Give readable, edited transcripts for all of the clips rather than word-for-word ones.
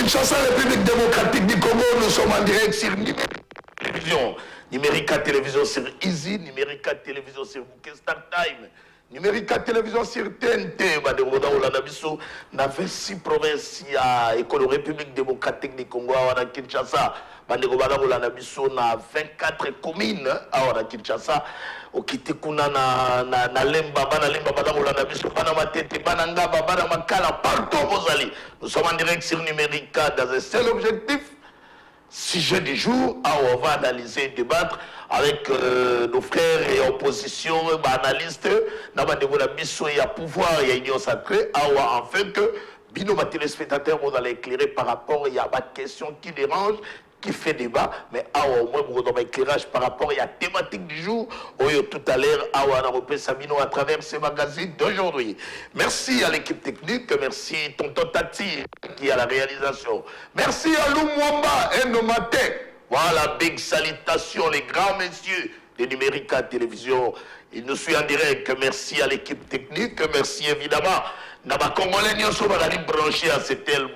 Kinshasa, République démocratique du Congo, nous sommes en direct sur télévision. Numérica télévision sur Easy, Numérica télévision sur Bouquet Star Time, Numérica télévision sur TNT, dans 26 provinces, il y a la République démocratique du Congo, à Kinshasa, dans 24 communes à Kinshasa, au Kitikuna, na Lemba, partout nous sommes en direct sur Numérica dans un seul objectif. Sujet du jour, on va analyser et débattre avec nos frères et opposition, analystes, il y a pouvoir, il y a union sacrée, afin que nos téléspectateurs vont éclairer par rapport à la question qui dérange, qui fait débat, mais au moins vous avez un éclairage par rapport à la thématique du jour, tout à l'heure, à travers ces magazines d'aujourd'hui. Merci à l'équipe technique, merci Tonton Tati qui est à la réalisation. Merci à Lou Mwamba et Nomate. Voilà, big salutations les grands messieurs de Numérica Télévision. Il nous suit en direct. Merci à l'équipe technique, merci évidemment. Naba Congolais, nous sommes branchés à cette heure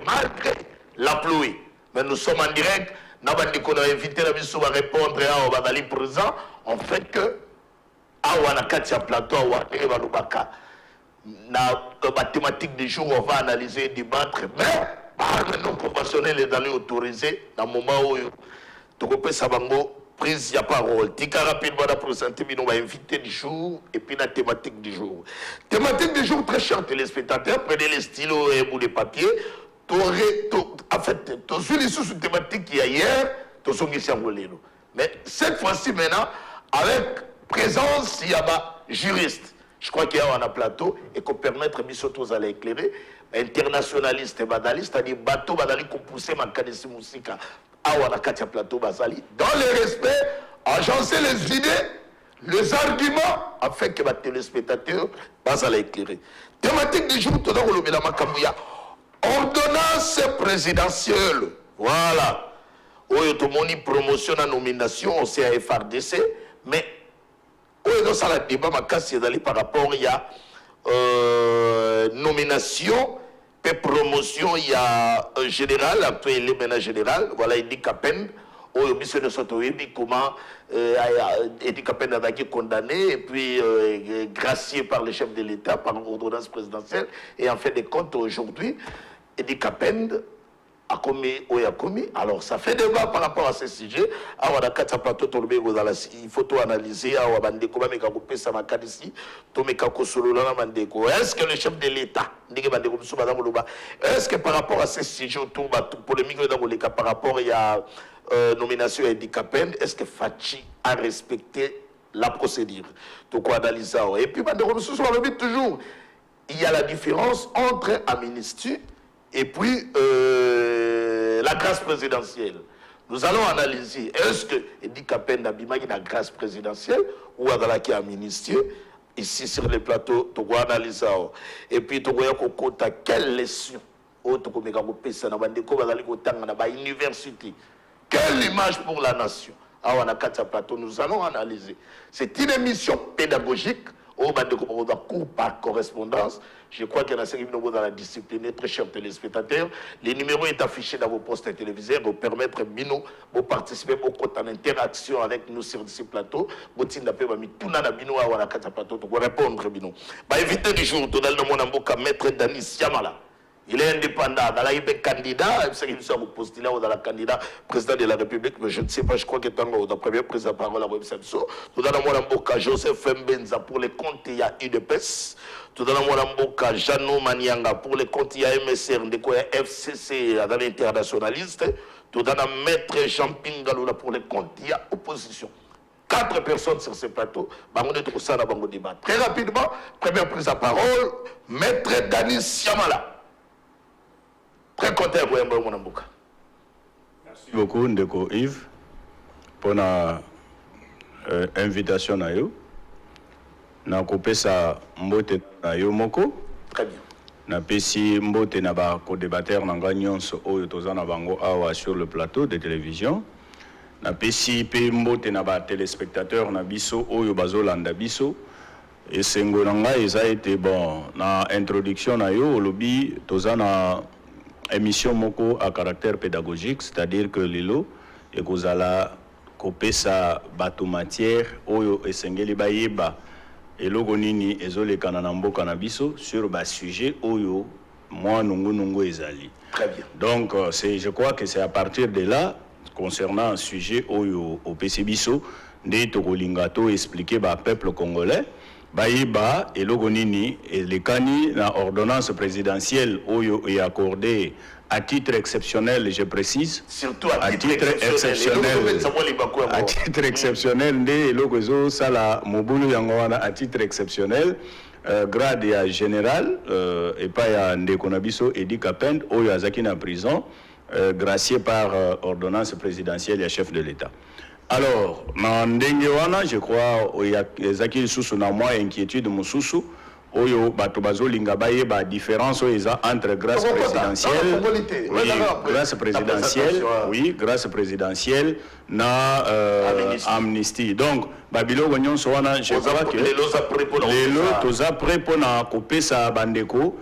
malgré la pluie. Mais nous sommes en direct. Nous avons invité la mission à répondre à Badali présent. En fait que, à Katia Plateau, la thématique du jour, on va analyser et débattre. Mais, par nos professionnels et d'aller autoriser, dans le moment où Tokope Sabango prise la parole. Tika rapidement la présenter, nous va inviter du jour et puis la thématique du jour. Thématique du jour, très chers téléspectateurs, prenez les stylos et bouts de papier. En fait, tu as vu sous thématique qu'il y a hier, tu as vu mais cette fois-ci maintenant, avec présence, il y a un juriste. Je crois qu'il y a un plateau et qu'on permettre à aller éclairer. Internationaliste et badaliste, c'est-à-dire bateau badali qu'on poussait ma canisse musique à Wanakatia plateau basali. Dans le respect, agencer les idées, les arguments, afin que les téléspectateurs passent à l'éclairer. Thématique du jour, tout dans le Makamouya. Ordonnance présidentielle. Voilà. Oyotomoni promotion à nomination au CAFRDC, mais dans le débat par rapport il y a nomination et promotion il y a général, actuel élément général, voilà il dit qu'à peine au mission de Sotoyebi comment Edi Kapen a été condamné et puis gracié par le chef de l'État par ordonnance présidentielle et en fait des comptes aujourd'hui Edi Kapen a commis ou a commis. Alors ça fait débat par rapport à ce sujet. Alors il faut tout analyser. Est-ce que le chef de l'État, est-ce que par rapport à ce sujet autour polémique par rapport à la nomination Edi Kapen, est-ce que Fachi a respecté la procédure? Donc on analyse ça. Et puis toujours, il y a la différence entre amnistie et puis la grâce présidentielle. Nous allons analyser, est-ce que Edi Kapen n'a pas la grâce présidentielle ou a qui amnistié? Ici sur le plateau, tu vas analyser ça. Et puis tu vas voir quelle leçon université. Quelle image pour la nation? Nous allons analyser. C'est une émission pédagogique. Cours par correspondance. Je crois qu'il y a un nouveau dans la discipline, très chers téléspectateurs. Les numéros sont affichés dans vos postes télévisés pour permettre de participer en interaction avec nous sur ce plateau. Pour répondre. Invité du jour, Maître Denis Siamala. Il est indépendant. Il est candidat, il s'est postulé dans la candidat président de la République, mais je ne sais pas, je crois que c'est le premier président de la parole à website. Nous avons Joseph Mbenza pour les comptes, il y a UDPS. Nous avons Jano Manianga pour les comptes, il y a MSR, FCC dans l'internationaliste. Nous avons Maître Jean Pingalula pour les comptes, il y a opposition. 4 personnes sur ce plateau. On est tout ça dans le débat. Très rapidement, première prise de parole, Maître Denis Siamala. Très content pour mon amboka. Merci beaucoup, Ndeko Yves, pour l'invitation à vous. Na coupé ça mbote na yo moko. Très bien. Na pesi mbote na ba co-débatteur na nyonso oyo tozana bango awa sur le plateau de télévision. Na pesi pe mbote na ba téléspectateurs na biso oyo bazolanda biso. Et sengo nanga eza été bon na introduction na yo lobby tozana émission moko à caractère pédagogique, c'est-à-dire que lelo et kozala kopesa bato matière oyo esengeli bayeba eloko nini ezolekana na mboka na biso sur ba sujet oyo moi nungu ezali. Très bien. Donc je crois que c'est à partir de là concernant un sujet oyo au PC biso nde tokolinga to expliquer ba peuple congolais bayeba eloko nini elekani na ordonnance présidentielle oyo est accordée à titre exceptionnel, je précise. Surtout à titre exceptionnel. À titre exceptionnel, nde eloko ezo sala mobulu yango wana à titre exceptionnel. Grade ya général et pas ya ndeko na biso Edi Kapend oyo azaki na prison gracié par ordonnance présidentielle ya chef de l'État. Alors na ndenge wana je crois oya ezaki lisusu na moi inquiétude mususu oyo bato bazolinga bayeba différence oyo eza entre grâce présidentielle oui grâce présidentielle na amnistie. Donc babiloko nyonso wana je crois que lelo toza prêt pona kopesa bandeko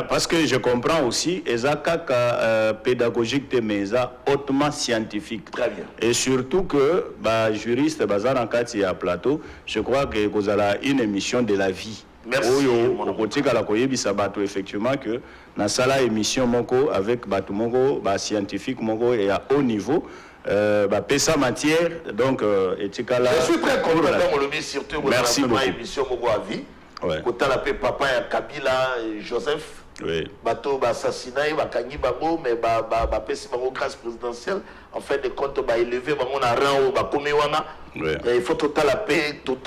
parce que je comprends aussi eza kaka pédagogique te mais eza hautement scientifique. Très bien. Et surtout que ba juriste bazana kati ya plateau, je crois que kozala une émission de la vie. Merci. Oyo okotika la koyebisa bato effectivement que na sala émission moko avec bato moko ba scientifique moko et à haut niveau ba pesa matière donc etikala. Je suis très content dans le surtout merci beaucoup. Émission moko à vie. Ouais. Kota la papa ya Kabila et Joseph. Oui. Bateau assassinat bakangi bango mais ba pesi bango grâce présidentielle en fait de compte ba élevé bango na rang ba komi wana. Il faut total la paix tout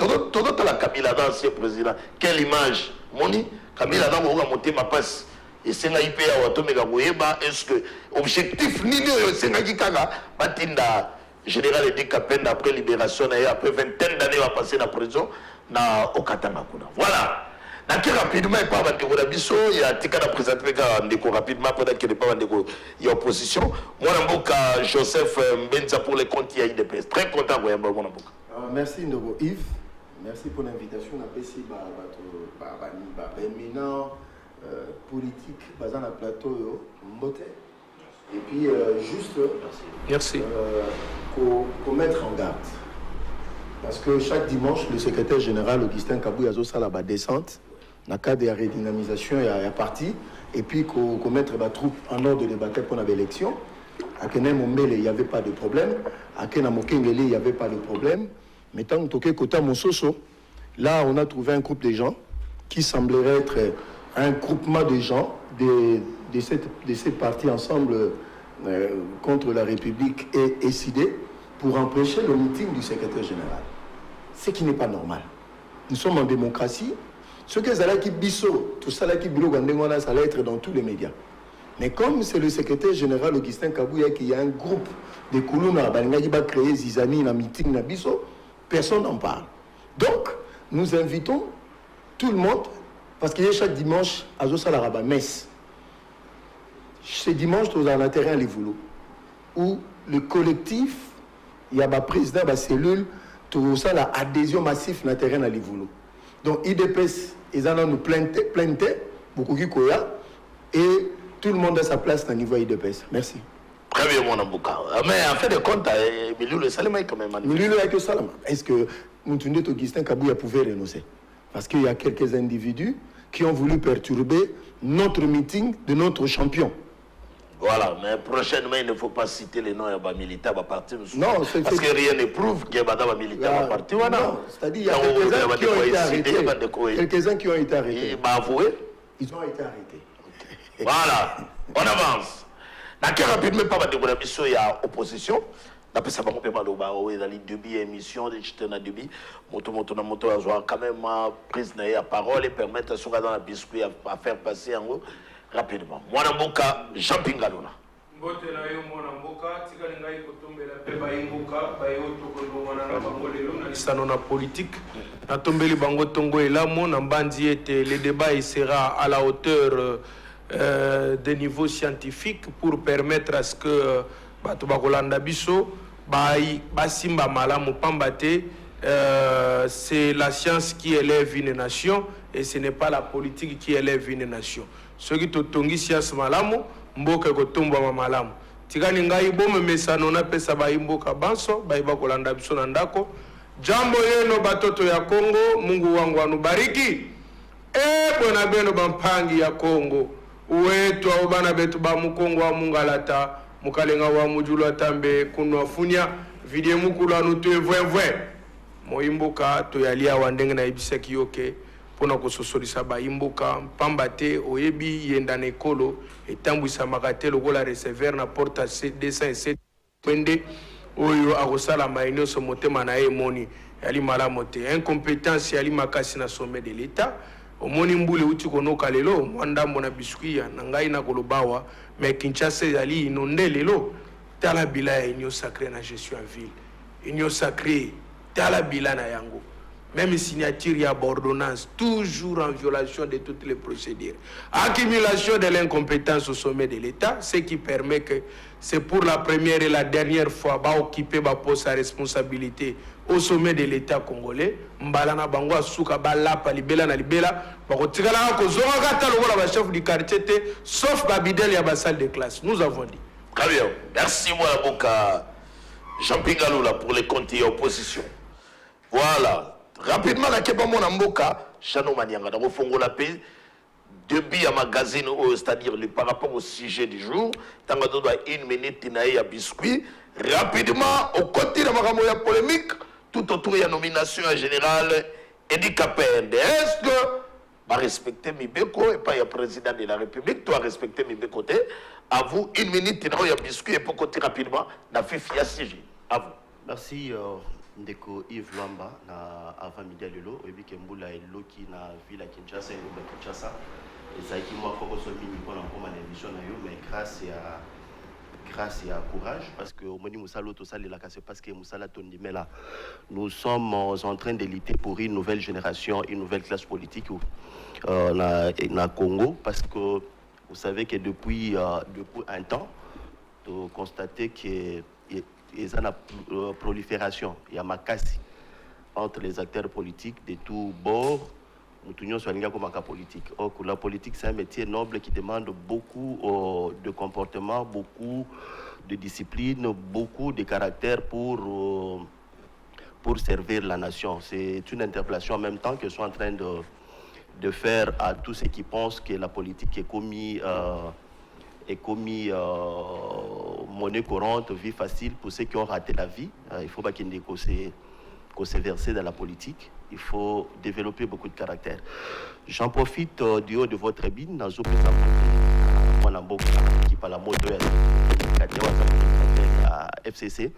la Kabila dans ancien président. Quelle image moni Kabila dans ko monter ma passe et c'est nga IP ya wato mega goyeba est-ce que objectif nini yo senga kikaka batinda général Edi Kapend après libération et après vingtaine d'années va passer dans la prison na Okatanga kuna. Voilà. Très rapidement, il parle de Bisso, il y a tika présenté rapidement pendant qu'il n'est pas en opposition. Moi, Joseph Mbenza pour les comptes il y a IDPS. Très content, merci Ndogo Yves. Merci pour l'invitation. On a ici éminent politique basé dans le plateau Mbote. Et puis, juste merci. Pour mettre en garde. Parce que chaque dimanche, le secrétaire général Augustin Kabouya Zosa la descente. Dans le cadre de la redynamisation, il y a parti. Et puis, qu'on mette la troupe en ordre de bataille pour l'élection. À Kenem Ombele, il n'y avait pas de problème. À Kenem Okengele, il n'y avait pas de problème. Mais tant que Kota Monsoso, là, on a trouvé un groupe de gens qui semblerait être un groupement de gens de cette partie ensemble contre la République et SID pour empêcher le meeting du secrétaire général. Ce qui n'est pas normal. Nous sommes en démocratie. Ce que Zalaki Bisso, tout ça là qui ça allait être dans tous les médias. Mais comme c'est le secrétaire général Augustin Kabouya qui a un groupe de Koulouna, qui va créer Zizani dans meeting na Bisso, personne n'en parle. Donc, nous invitons tout le monde, parce qu'il y a chaque dimanche à Zosalaraba Messe. Ce dimanche, nous avons un terrain à Livoulo, où le collectif, il y a un président de la cellule, tout ça, l'adhésion massive dans le terrain à Livoulo. Donc, IDPS, ils en ont nous plainté, beaucoup qui koya, et tout le monde a sa place dans le niveau IDPS. Merci. Très bien, mon avocat. Mais en fait de compte, Milou Salama est quand même manifesté. Milou avec Salama. Est-ce que Moutoundé Augustin Kabouya pouvait renoncer? Parce qu'il y a quelques individus qui ont voulu perturber notre meeting de notre champion. Voilà, mais prochainement, il ne faut pas citer les noms des militaires à partir. Non, parce que rien ne prouve qu'il y a des militaires à partir. Non, c'est-à-dire qu'il y a quelques-uns qui ont été arrêtés. Quelques-uns qui ont été arrêtés. Ils ont été arrêtés. Voilà, on avance. Très rapidement, pas de mission, il y a opposition. D'après ça, on peut parler de début émission, de jeter dans début. Moto quand même prise de parole et permettre à ce dans la biscuit à faire passer en haut rapidement. Moi, Mboka, Jean Pingalona. Mbotela yo mwana mboka tikali ngai kotombela pe bayimboka bayo tokolongwana na bango lelo na lisano na politique natombeli bango tongo elamo na mbandi ete le débat il sera à la hauteur des niveaux scientifiques pour permettre à ce que bato bakolanda biso basimba malamu pambate. C'est la science qui élève une nation et ce n'est pas la politique qui élève une nation. Ceux qui tongi science malamu mboka ekotumbama malamu tikani ngai bomemesano napesa baimboka banso baiba kolanda biso na ndako jambo yeno batoto ya Kongo Mungu wangu anubariki bwana beno bampangi ya Kongo wetu au bana betu ba mukongo wa mungalata mukalenga wa mujulu atambe kunwa funya vidie mukulu anutu evwe moimboka to yalia wandenge na ibiseki yoke pona kososolisa baimboka pamba te oyebi yenda na ekolo etambwisa makate lokola recevoir na porta C207 pende oyo akosala maeneo so motema na emoni yali malamu te incompétence yali makasi na sommet de l'état omoni mbule uti konoka lelo mwandambo na biskuya na ngai na kolobawa mais Kinshasa yali inonde lelo tala bila ya union sacrée na gestion en ville union sacrée tala bila na yango même signature ya ordonnance toujours en violation de toutes les procédures accumulation de l'incompétence au sommet de l'état ce qui permet que c'est pour la première et la dernière fois ba occuper ba poste à responsabilité au sommet de l'état congolais mbalana bango asuka ba lapa libela na libela ba kotikala ko zonga kata lokola ba chef du quartier te sauf babidel ya ba salle de classe nous avons dit. Très bien, merci moi Boka Jean Pingaloula pour les comptes et opposition. Voilà. Rapidement, la Képa Mona Mboka, Chano Manianga, dans le fond, la paix, début à magazine, c'est-à-dire par rapport au sujet du jour, tant que tu dois une minute, tu n'as biscuit. Rapidement, au côté de la polémique, tout autour de la nomination en général, Edi Kapende. Est-ce que va respecter Mibeko et pas le président de la République, tu as respecté Mibeko? À vous, une minute, tu n'as biscuit et pour côté rapidement, na Fifi Assigi. À vous. Merci. Ndeko Yves Lwamba na avant midi lelo oyebi ke mbula eloki na ville ya Kinshasa eloba Kinshasa ezalaki mwa kokoso mingi mpona nkoma na émission na yo mais grâce à courage parce que omoni musala tosalelaka c'est parce que musala tondimela nous sommes en train de lutter pour une nouvelle génération, une nouvelle classe politique na Congo parce que vous savez que depuis un temps tu constates que il y a une prolifération, il y a makasi entre les acteurs politiques de tous bords. Nous sommes comme un politique. Or, la politique, c'est un métier noble qui demande beaucoup de comportement, beaucoup de discipline, beaucoup de caractère pour servir la nation. C'est une interpellation en même temps que je suis en train de faire à tous ceux qui pensent que la politique est commis monnaie courante, vie facile pour ceux qui ont raté la vie. Il faut pas qu'il se verser dans la politique. Il faut développer beaucoup de caractère. J'en profite du haut de votre tribune. Nazo qui par la moto à FCC.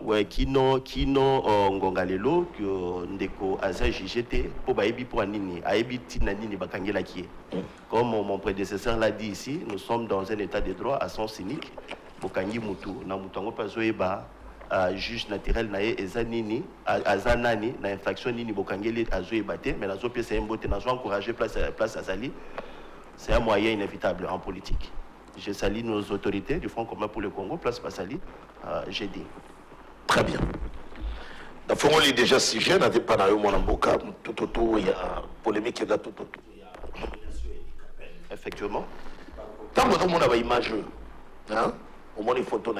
Ouais, kino ngongalelo que ndeko aza jijete pour baebi pour anini aebi tina nini bakangela kie. Comme mon prédécesseur l'a dit ici, nous sommes dans un état de droit à sens unique. Bokangi mutu na mutango pazoeba juge naturel nae ezanini azanani na infraction nini bokangeli azoeba te mais nazo pièce mbote nazo encourager place azali. C'est un moyen inévitable en politique. Je salue nos autorités du Front commun pour le Congo, place Passali, j'ai dit. Très bien. Dans fond, on est déjà si jeune, on n'est pas dans le monde, tout autour, il y a polémique, il y a tout autour. Effectivement. Tant que tout le monde a une image, hein, au moins une photo,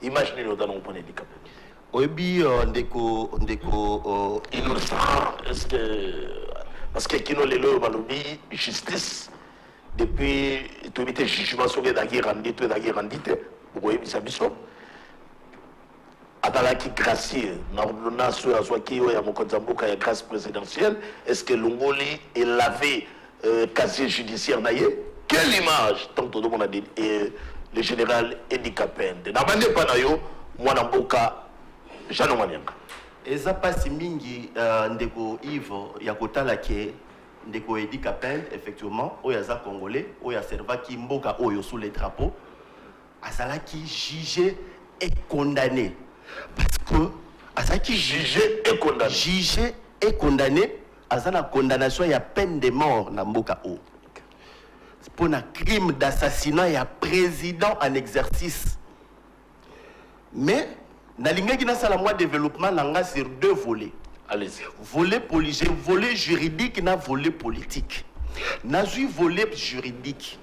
imaginez-le dans le point handicapé. Oui, ndeko innocent, est-ce que parce que qui nous les lois balobi justice depuis tout était jugement sur les daguerres rendites oui ça biso atalaki gracier na ordonnance sur azwaki ya mokonzamboka ya grâce présidentielle est-ce que Longoli est lavé casier judiciaire naie quelle image tant tout le monde a dit le général Edi Kapende na bande pa na yo mwana mboka Jean Manianga eza pasi mingi ndeko Yves ya kotala ke ndeko Edi Kapende effectivement oyo aza congolais oyo aservaki mboka oyo sous les drapeaux azalaki jugé et condamné parce que azalaki jugé et condamné azana condamnation ya peine de mort na mboka o pour un crime d'assassinat et un président en exercice mais nalingaki na sala moi développement nanga sur deux volets. Allez-y. Volet juridique na volet politique. Nazui volet juridique.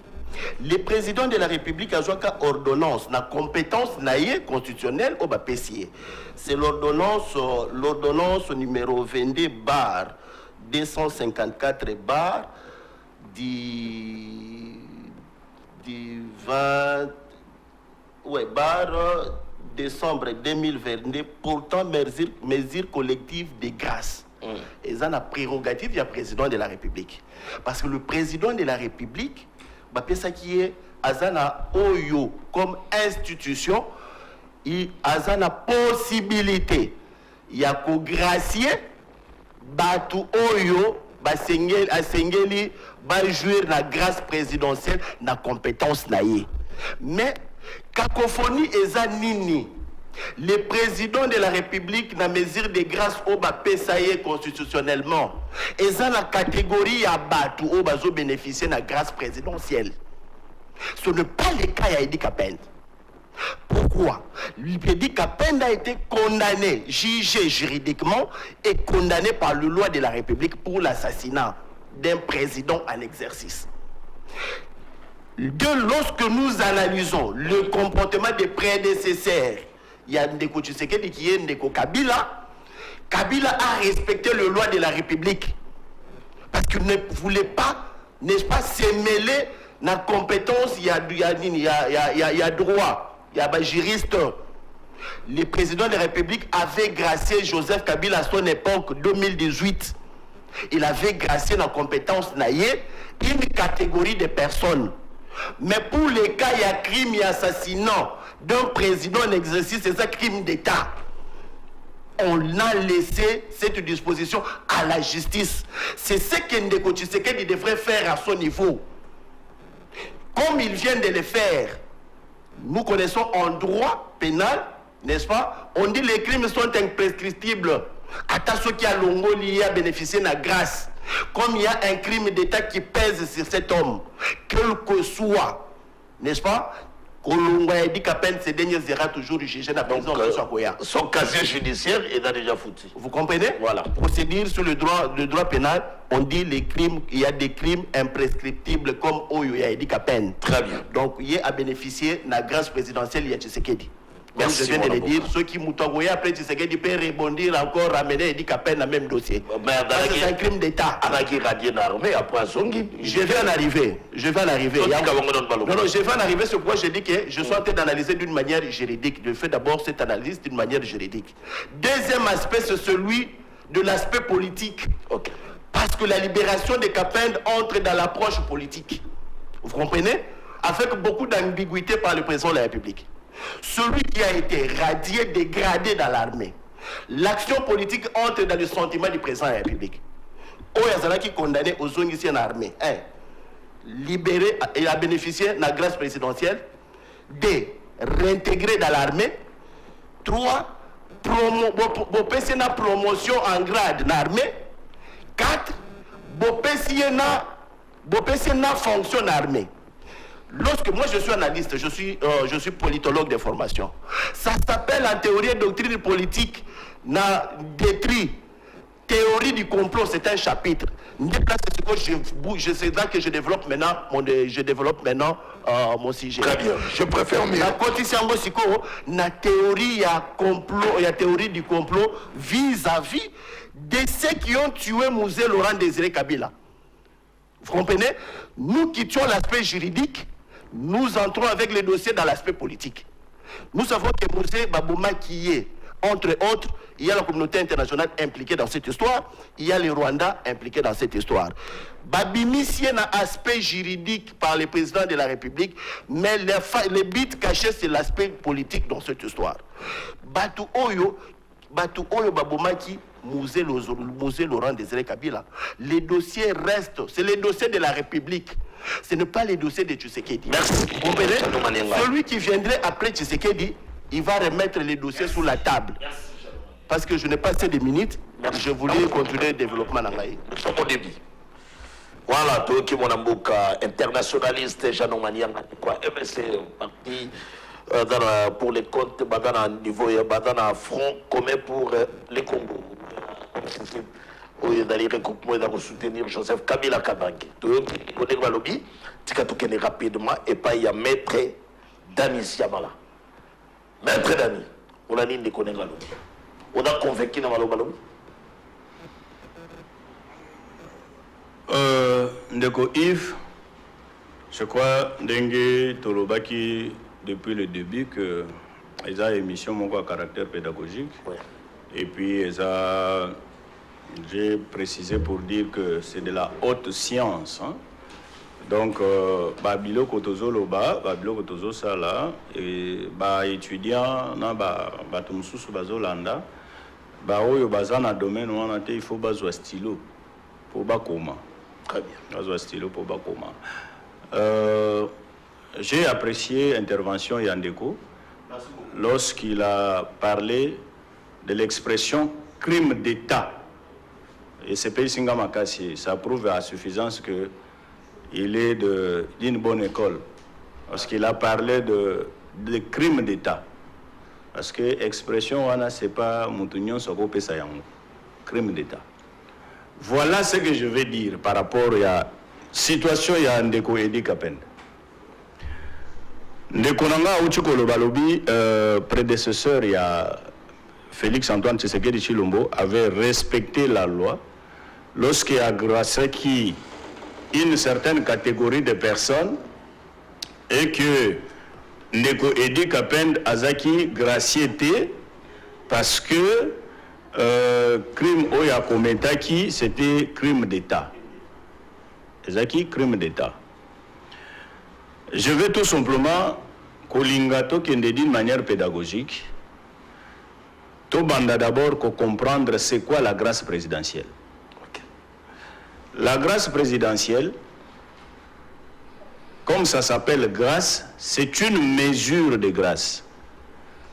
Le président de la République a une ordonnance, na compétence naïe constitutionnelle au PCA. C'est l'ordonnance numéro 22 bar 254 bar du 20 bar décembre 2022 portant mesures collectives de grâce. Et ça, la prérogative du président de la République. Parce que le président de la République, ça qui est Azana Oyo comme institution, il a la possibilité, il y a qu'au gracier, Batu Oyo, Basengeli, jouer la grâce présidentielle, la compétence naïe. Mais, cacophonie est nini. Le président de la République n'a mesure de grâce au PSAE constitutionnellement. Et ça la catégorie à Batu au bazo bénéficier de la grâce présidentielle. Ce n'est pas le cas à Edi Kapend. Pourquoi? Edi Kapend a été condamné, jugé juridiquement et condamné par le loi de la République pour l'assassinat d'un président en exercice. Lorsque nous analysons le comportement des prédécesseurs, il y a Ndeko Tshisekedi qui est Ndeko Kabila. Kabila a respecté le loi de la République. Parce qu'il ne voulait pas, n'est-ce pas, se mêler dans la compétence, il y a droit, il y a juriste. Le président de la République avait gracié Joseph Kabila à son époque, 2018. Il avait gracié dans la compétence naïe une catégorie de personnes. Mais pour les cas, il y a crime et assassinat d'un président en exercice, c'est un crime d'État. On a laissé cette disposition à la justice. C'est ce que Ndeko Tshisekedi devrait faire à son niveau. Comme il vient de le faire, nous connaissons en droit pénal, n'est-ce pas? On dit que les crimes sont imprescriptibles. À ceux qui a l'ongoli a bénéficié de la grâce. Comme il y a un crime d'État qui pèse sur cet homme, quel que soit, n'est-ce pas? Kolonga dit qu'à peine ces derniers sera toujours jugé dans la prison de Sokoya. Son casier judiciaire est déjà foutu. Vous comprenez? Voilà. Procédure sur le droit pénal, on dit les crimes, il y a des crimes imprescriptibles comme Oyo dit qu'à peine. Très bien. Donc il y a à bénéficier de la grâce présidentielle, il y a Tshisekedi. Merci, je viens de le dire, ceux qui m'ont après Tshisekedi peuvent rebondir encore, ramener et dit qu'à peine le même dossier. C'est un crime d'État. Je vais en arriver. Non, je vais en arriver sur quoi je dis que je suis en train d'analyser d'une manière juridique. Je fais d'abord cette analyse d'une manière juridique. Deuxième aspect, c'est celui de l'aspect politique. Okay. Parce que la libération des Kapend entre dans l'approche politique. Vous comprenez? Avec beaucoup d'ambiguïté par le président de la République. Celui qui a été radié, dégradé dans l'armée. L'action politique entre dans le sentiment du président de la République. Oyazala qui est condamné aux zones ici en armée. 1. Libéré et a bénéficié de la grâce présidentielle. 2. Réintégré dans l'armée. 3. Promotion en grade dans l'armée. 4. Fonction dans l'armée. Lorsque moi je suis analyste, je suis politologue de formation. Ça s'appelle en théorie et doctrine politique, na détruit. Théorie du complot, c'est un chapitre. C'est là que je développe maintenant mon sujet. Très bien, je préfère mieux. La théorie complot, il y a théorie du complot vis-à-vis de ceux qui ont tué Mouzé Laurent Désiré Kabila. Vous comprenez? Nous quittions l'aspect juridique. Nous entrons avec les dossiers dans l'aspect politique. Nous savons que Mouzé Babouma qui est, entre autres, il y a la communauté internationale impliquée dans cette histoire, il y a le Rwanda impliqué dans cette histoire. Babimi, un aspect juridique par le président de la République, mais les bits cachés, c'est l'aspect politique dans cette histoire. Batu Oyo Babouma qui Mouzé Laurent Désiré Kabila. Les dossiers restent, c'est les dossiers de la République. Ce n'est pas les dossiers de Tshisekedi. Vous comprenez? Celui qui viendrait après Tshisekedi, il va remettre les dossiers sur la table. Parce que je n'ai pas assez de minutes, je voulais continuer le développement dans l'Aïe. Au début. Voilà, toi qui mon amboka internationaliste, Jean Manianga, quoi, MSC, parti pour les comptes, dans niveau, dans front commun pour les Congo. oyo ezali recoupement eza soutenir Joseph Kabila Kabange toyoki koleka balobi tika tokende rapidement epai ya maître Dani Siamala. Maître Dani on a nini ndeko nenga lobi on a convaincu na maloba lobi ndeko Yves, je crois ndenge tolobaki depuis le début que ils ont une émission à caractère pédagogique. Ouais. Et puis j'ai précisé pour dire que c'est de la haute science. Hein. Donc, Babilo Kotozo Loba, Babilo Kotozo Sala, et étudiant, Batumsusu Bazolanda, Oyo Bazana domaine où on a il faut bazo stylo pour Bakoma. Très bien. Bazo stylo pour Bakoma. J'ai apprécié l'intervention Yandeko lorsqu'il a parlé de l'expression crime d'État. Et c'est pays Singamakasi, ça prouve à suffisance qu'il est d'une bonne école. Parce qu'il a parlé de crime d'État. Parce que l'expression, c'est pas Moutounion Soko Pesayango. Crime d'État. Voilà ce que je vais dire par rapport à la situation de Ndeko Edi Kapenda. Ndekonanga Uchukolo Balobi, prédécesseur, il y a Félix Antoine Tshisekedi Chilombo, avait respecté la loi lorsqu'il a gracié une certaine catégorie de personnes et que Ndeko Edi Kapenda Azaki graciété parce que crime Oya Kometaki, c'était crime d'État. Azaki, crime d'État. Je vais tout simplement Kolingato qui est d'une manière pédagogique. Tout banda d'abord comprendre c'est quoi la grâce présidentielle. Okay. La grâce présidentielle, comme ça s'appelle grâce, c'est une mesure de grâce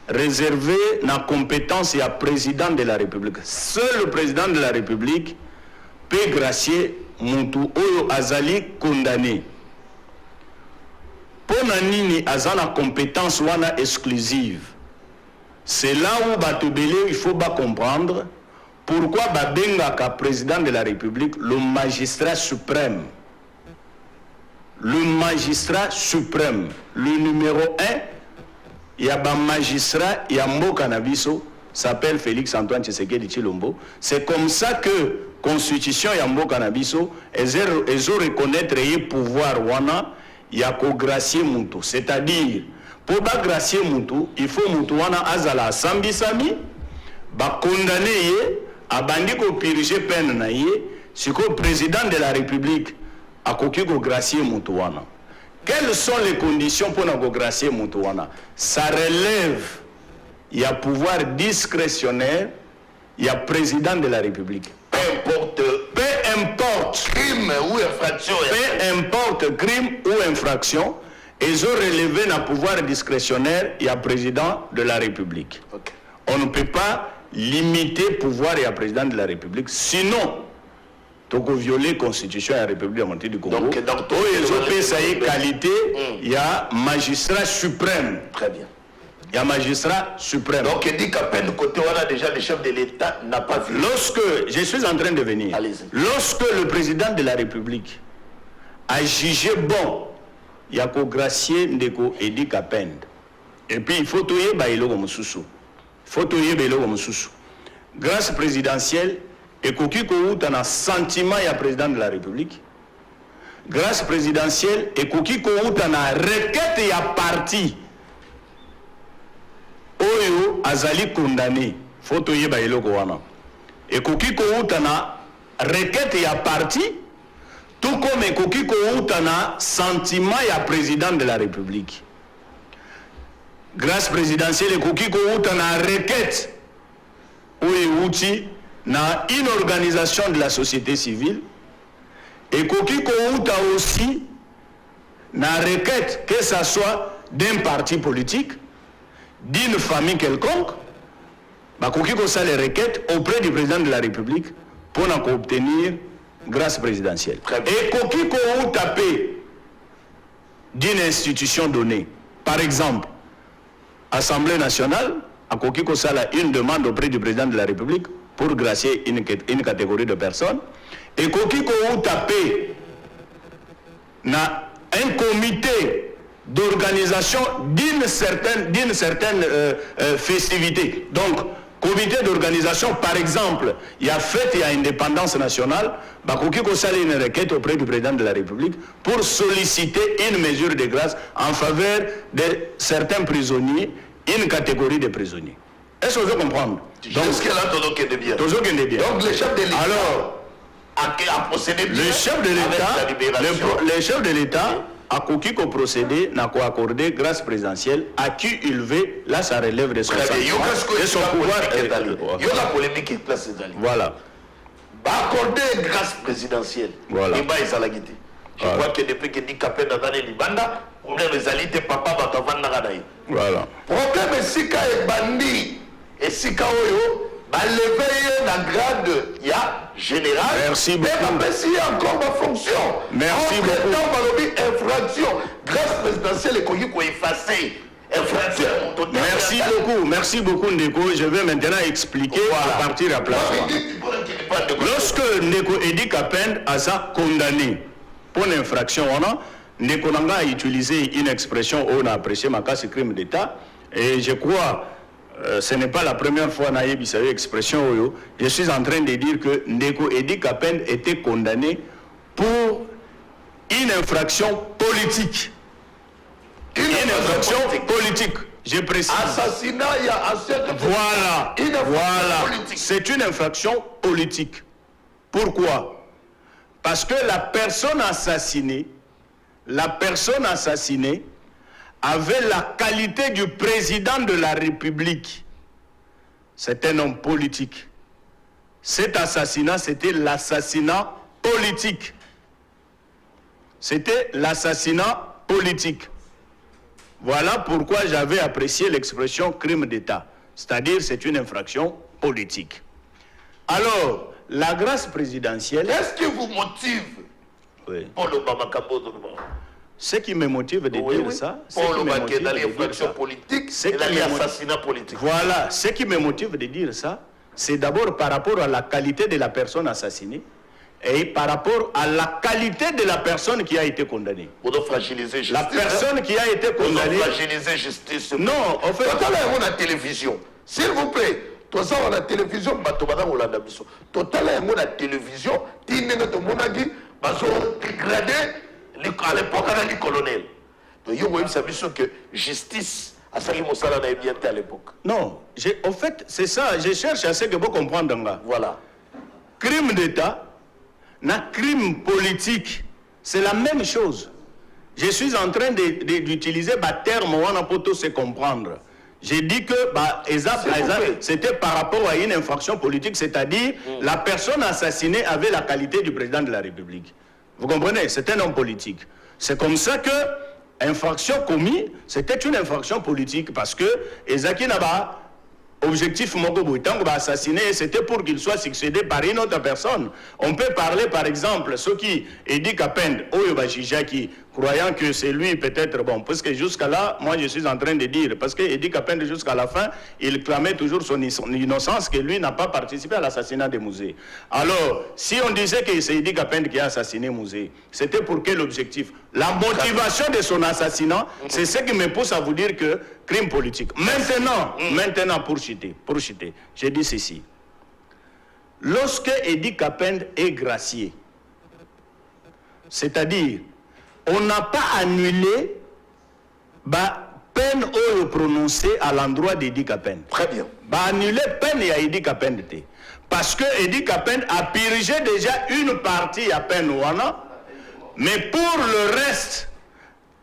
réservée na compétence et à président de la République. Seul le président de la République peut gracier Muntu Oyo Azali condamné. Pour nini azana compétence wana exclusive. C'est là où Batobele, il faut pas comprendre pourquoi Babenga ka président de la République le magistrat suprême. Le magistrat suprême, le numéro 1, il y a un magistrat, il y a un Canabiso, s'appelle Félix Antoine Tshisekedi Chilombo. C'est comme ça que la Constitution Yambo Canabiso, ils ont reconnaître le pouvoir wana. Il y a qu'au gracier Moutou. C'est-à-dire, pour pas gracier Moutou, il faut Moutou wana azala sambi sami, ba condamné a bandi ko piriger peine na ye, c'est que le président de la République a koki ko gracier Moutou wana. Quelles sont les conditions pour nous gracier Moutou wana? Ça relève, il y a pouvoir discrétionnaire, il y a président de la République. Peu importe crime ou infraction. Peu importe crime ou infraction, ils ont relevé un pouvoir discrétionnaire, il y a président de la République. Okay. On ne peut pas limiter le pouvoir et le président de la République, sinon, tu peux violer la Constitution de la République du Congo. Donc, ils ont fait sa qualité, il y a magistrat suprême. Très bien. Il y a un magistrat suprême. Donc, il dit qu'à peine côté, on a déjà le chef de l'État n'a pas vu. Lorsque, je suis en train de venir, lorsque le président de la République a jugé bon, il y a qu'au gracier Ndeko Edi Kapenda. Et puis, il faut tout y bailo comme sous. Il faut tout y bailo comme sous. Grâce présidentielle, et qu'au un sentiment, il y a président de la République. Grâce présidentielle, et qu'au un requête, il y a parti. Oyo azali condamné photo yeba eloko wana ekoki ko utana requête ya parti tout comme ekoki ko utana sentiment ya président de la République. Grâce présidentielle ekoki ko utana requête oyo uti na une organisation de la société civile ekoki ko uta aussi na requête que ça soit d'un parti politique, d'une famille quelconque, bakoki ko sa les requêtes auprès du président de la République pour obtenir grâce présidentielle. Et koki ko tapé d'une institution donnée, par exemple, Assemblée nationale, a koki ko sa une demande auprès du président de la République pour gracier une catégorie de personnes. Et koki ko tapé na un comité d'organisation d'une certaine festivité. Donc, comité d'organisation, par exemple, il y a fête et indépendance nationale, Bakoki Kosale une requête auprès du président de la République pour solliciter une mesure de grâce en faveur de certains prisonniers, une catégorie de prisonniers. Est-ce que vous comprenez? Donc, le chef de l'État a procédé bien. Le chef de l'État a procédé, n'a pas accordé grâce présidentielle à qui il veut, là ça relève de son pouvoir. Il y a la polémique qui est placée dans voilà. Accorder grâce présidentielle. Voilà. Je crois que depuis que Edi Kapenda dans les Libanda, problème des alités, papa va t'avoir n'agadaï. Voilà. Problème est Sika et Bandi et Sika Oyo. Bah, lever la grade, il y a général. Merci beaucoup. Mais s'il y a encore ma fonction. Merci beaucoup. Infraction. Grâce présidentielle, et qu'on y effacer. Merci beaucoup Ndeko. Je vais maintenant expliquer à partir à place. Lorsque Ndeko Edi Kapenda a ça condamné pour l'infraction, Ndeko Nanga a utilisé une expression où on a apprécié ma casse crime d'État. Et je crois, ce n'est pas la première fois que j'ai eu expression. Je suis en train de dire que Ndeko Edi Kapenda était condamné pour une infraction politique. Une infraction politique, je précise. Assassinat, il y a voilà. C'est une infraction politique. Pourquoi? Parce que la personne assassinée avait la qualité du président de la République. C'est un homme politique. Cet assassinat, c'était l'assassinat politique. C'était l'assassinat politique. Voilà pourquoi j'avais apprécié l'expression crime d'État. C'est-à-dire, c'est une infraction politique. Alors, la grâce présidentielle... Qu'est-ce qui vous motive? Oui. Pour le Bamakambo. Ce qui me motive de dire ça... Pour le Bamakambo, dans l'infraction politique et dans l'assassinat politique. Voilà, ce qui me motive de dire ça, c'est d'abord par rapport à la qualité de la personne assassinée et par rapport à la qualité de la personne qui a été condamnée. Pour fragiliser justice. La personne qui a été condamnée... Pour fragiliser justice. Non, en fait... Total, on a télévision. S'il vous plaît, tout ça, on a télévision, Total, on a télévision, dégradé à l'époque, on a dit colonel. Donc, il y a une mission que justice, à ça, il bien à l'époque. Non, en fait, c'est ça, je cherche à ce que vous compreniez. Voilà. Crime d'État, crime politique, c'est la même chose. Je suis en train d'utiliser le terme pour tous se comprendre. J'ai dit que c'était par rapport à une infraction politique, c'est-à-dire la personne assassinée avait la qualité du président de la République. Vous comprenez? C'est un homme politique. C'est comme ça que infraction commise, c'était une infraction politique parce que Ezaki Naba, objectif Mokobo, tant que assassiné, c'était pour qu'il soit succédé par une autre personne. On peut parler par exemple, ce qui Edi Kapenda, qui croyant que c'est lui peut-être, bon, parce que jusqu'à là, moi je suis en train de dire, parce que Edi Kapenda jusqu'à la fin, il clamait toujours son innocence, que lui n'a pas participé à l'assassinat de Mouzé. Alors, si on disait que c'est Edi Kapenda qui a assassiné Mouzé, c'était pour quel objectif? La motivation de son assassinat, c'est ce qui me pousse à vous dire que crime politique. Maintenant, pour chuter, je dis ceci. Lorsque Edi Kapenda est gracié, c'est-à-dire, on n'a pas annulé la peine prononcée à l'endroit d'Edi Kapenda. Très bien. Annulé peine à Edi Kapenda. Parce que Edi Kapenda a purgé déjà une partie à peine ouana, mais pour le reste,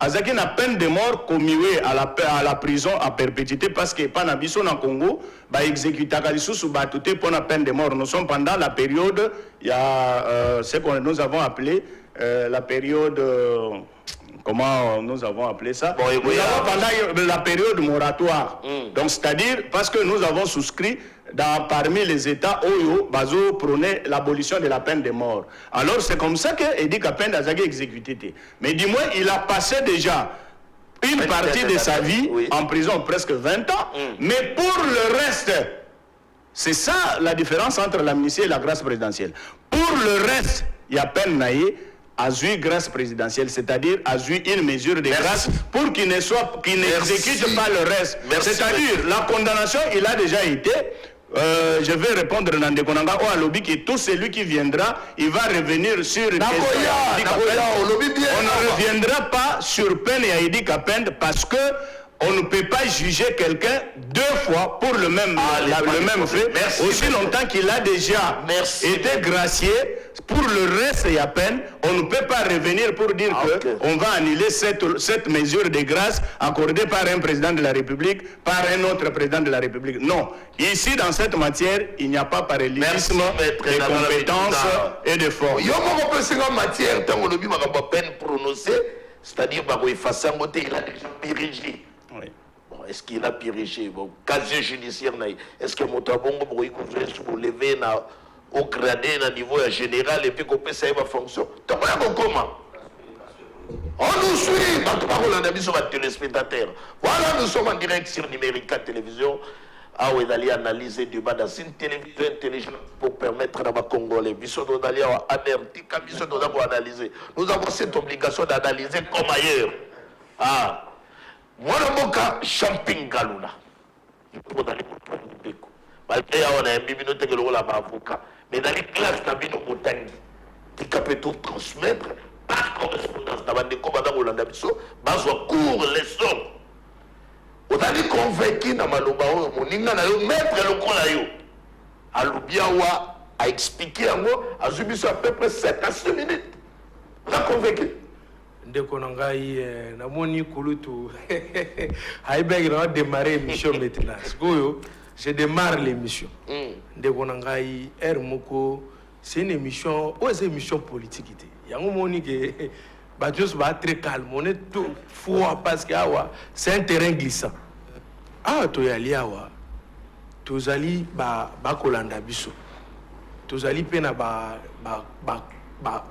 Azaki n'a peine de mort commuée à la prison à perpétuité parce que Panabiso dans Congo, exécuté sous batouté pour la peine de mort. Nous sommes pendant la période, il y a ce que nous avons appelé la période, comment nous avons appelé ça? Nous avons pendant la période moratoire. Donc c'est-à-dire parce que nous avons souscrit parmi les États où Bazo prônait l'abolition de la peine de mort. Alors c'est comme ça que Edi Kapenda a été exécuté. Mais du moins il a passé déjà une partie de sa vie en prison, presque 20 ans. Mais pour le reste, C'est ça la différence entre l'amnistie et la grâce présidentielle. Pour le reste, il y a peine naïe à jouer grâce présidentielle, c'est-à-dire à jouer une mesure de grâce pour qu'il n'exécute pas le reste. C'est-à-dire, la condamnation, il a déjà été. Je vais répondre dans des Konanga au lobby que tout celui qui viendra, il va revenir sur on ne reviendra pas sur peine et Aïdi Kapend parce que on ne peut pas juger quelqu'un 2 fois pour le même fait, aussi longtemps qu'il a déjà été gracié. Pour le reste, il y a peine, on ne peut pas revenir pour dire qu'on va annuler cette mesure de grâce accordée par un président de la République, par un autre président de la République. Non. Ici, dans cette matière, il n'y a pas parallélisme de compétences et de force. Il y a une matière, tant qu'on a pas peine prononcée, c'est-à-dire qu'il il a déjà dirigé. Oui. Bon, est-ce qu'il a dirigé? Bon, casier judiciaire, est-ce que mon tabongo pour lever au gradé au niveau général et puis qu'on peut savoir ma fonction? Comment? On nous suit, on a mis sur un téléspectateur. Voilà, nous sommes en direct sur Numérica Télévision. Ah oui, d'aller analyser du débat dans une télévision intelligente pour permettre à ma Congolais, d'aller analyser. Nous avons cette obligation d'analyser comme ailleurs. Ah, moi, mon cas, Champing Galuna. Il faut aller pour le malgré on a un bibliothèque de l'avocat. Mais dans les classes, on a mis nos montagnes qui peut tout transmettre par correspondance. Dans les commandants Rolanda Bisso, on cours leçons. On a dit convaincu dans Maloba, mon inga na yo maître le kolayo. Alubiawa a expliqué en gros, a subi à peu près 7 à 6 minutes. On a convaincu. Ndeko nangai na moni kulutu haibegi na démarrer l'émission maintenant. Sikoyo je démarre l'émission. Ndeko nangai moko c'est une émission, c'est une émission politique ité. Yango moni que Badios va très calme, on est tout froid parce que c'est un terrain glissant. Ah to yali awa. Tozali ba kolanda biso. Tozali pena ba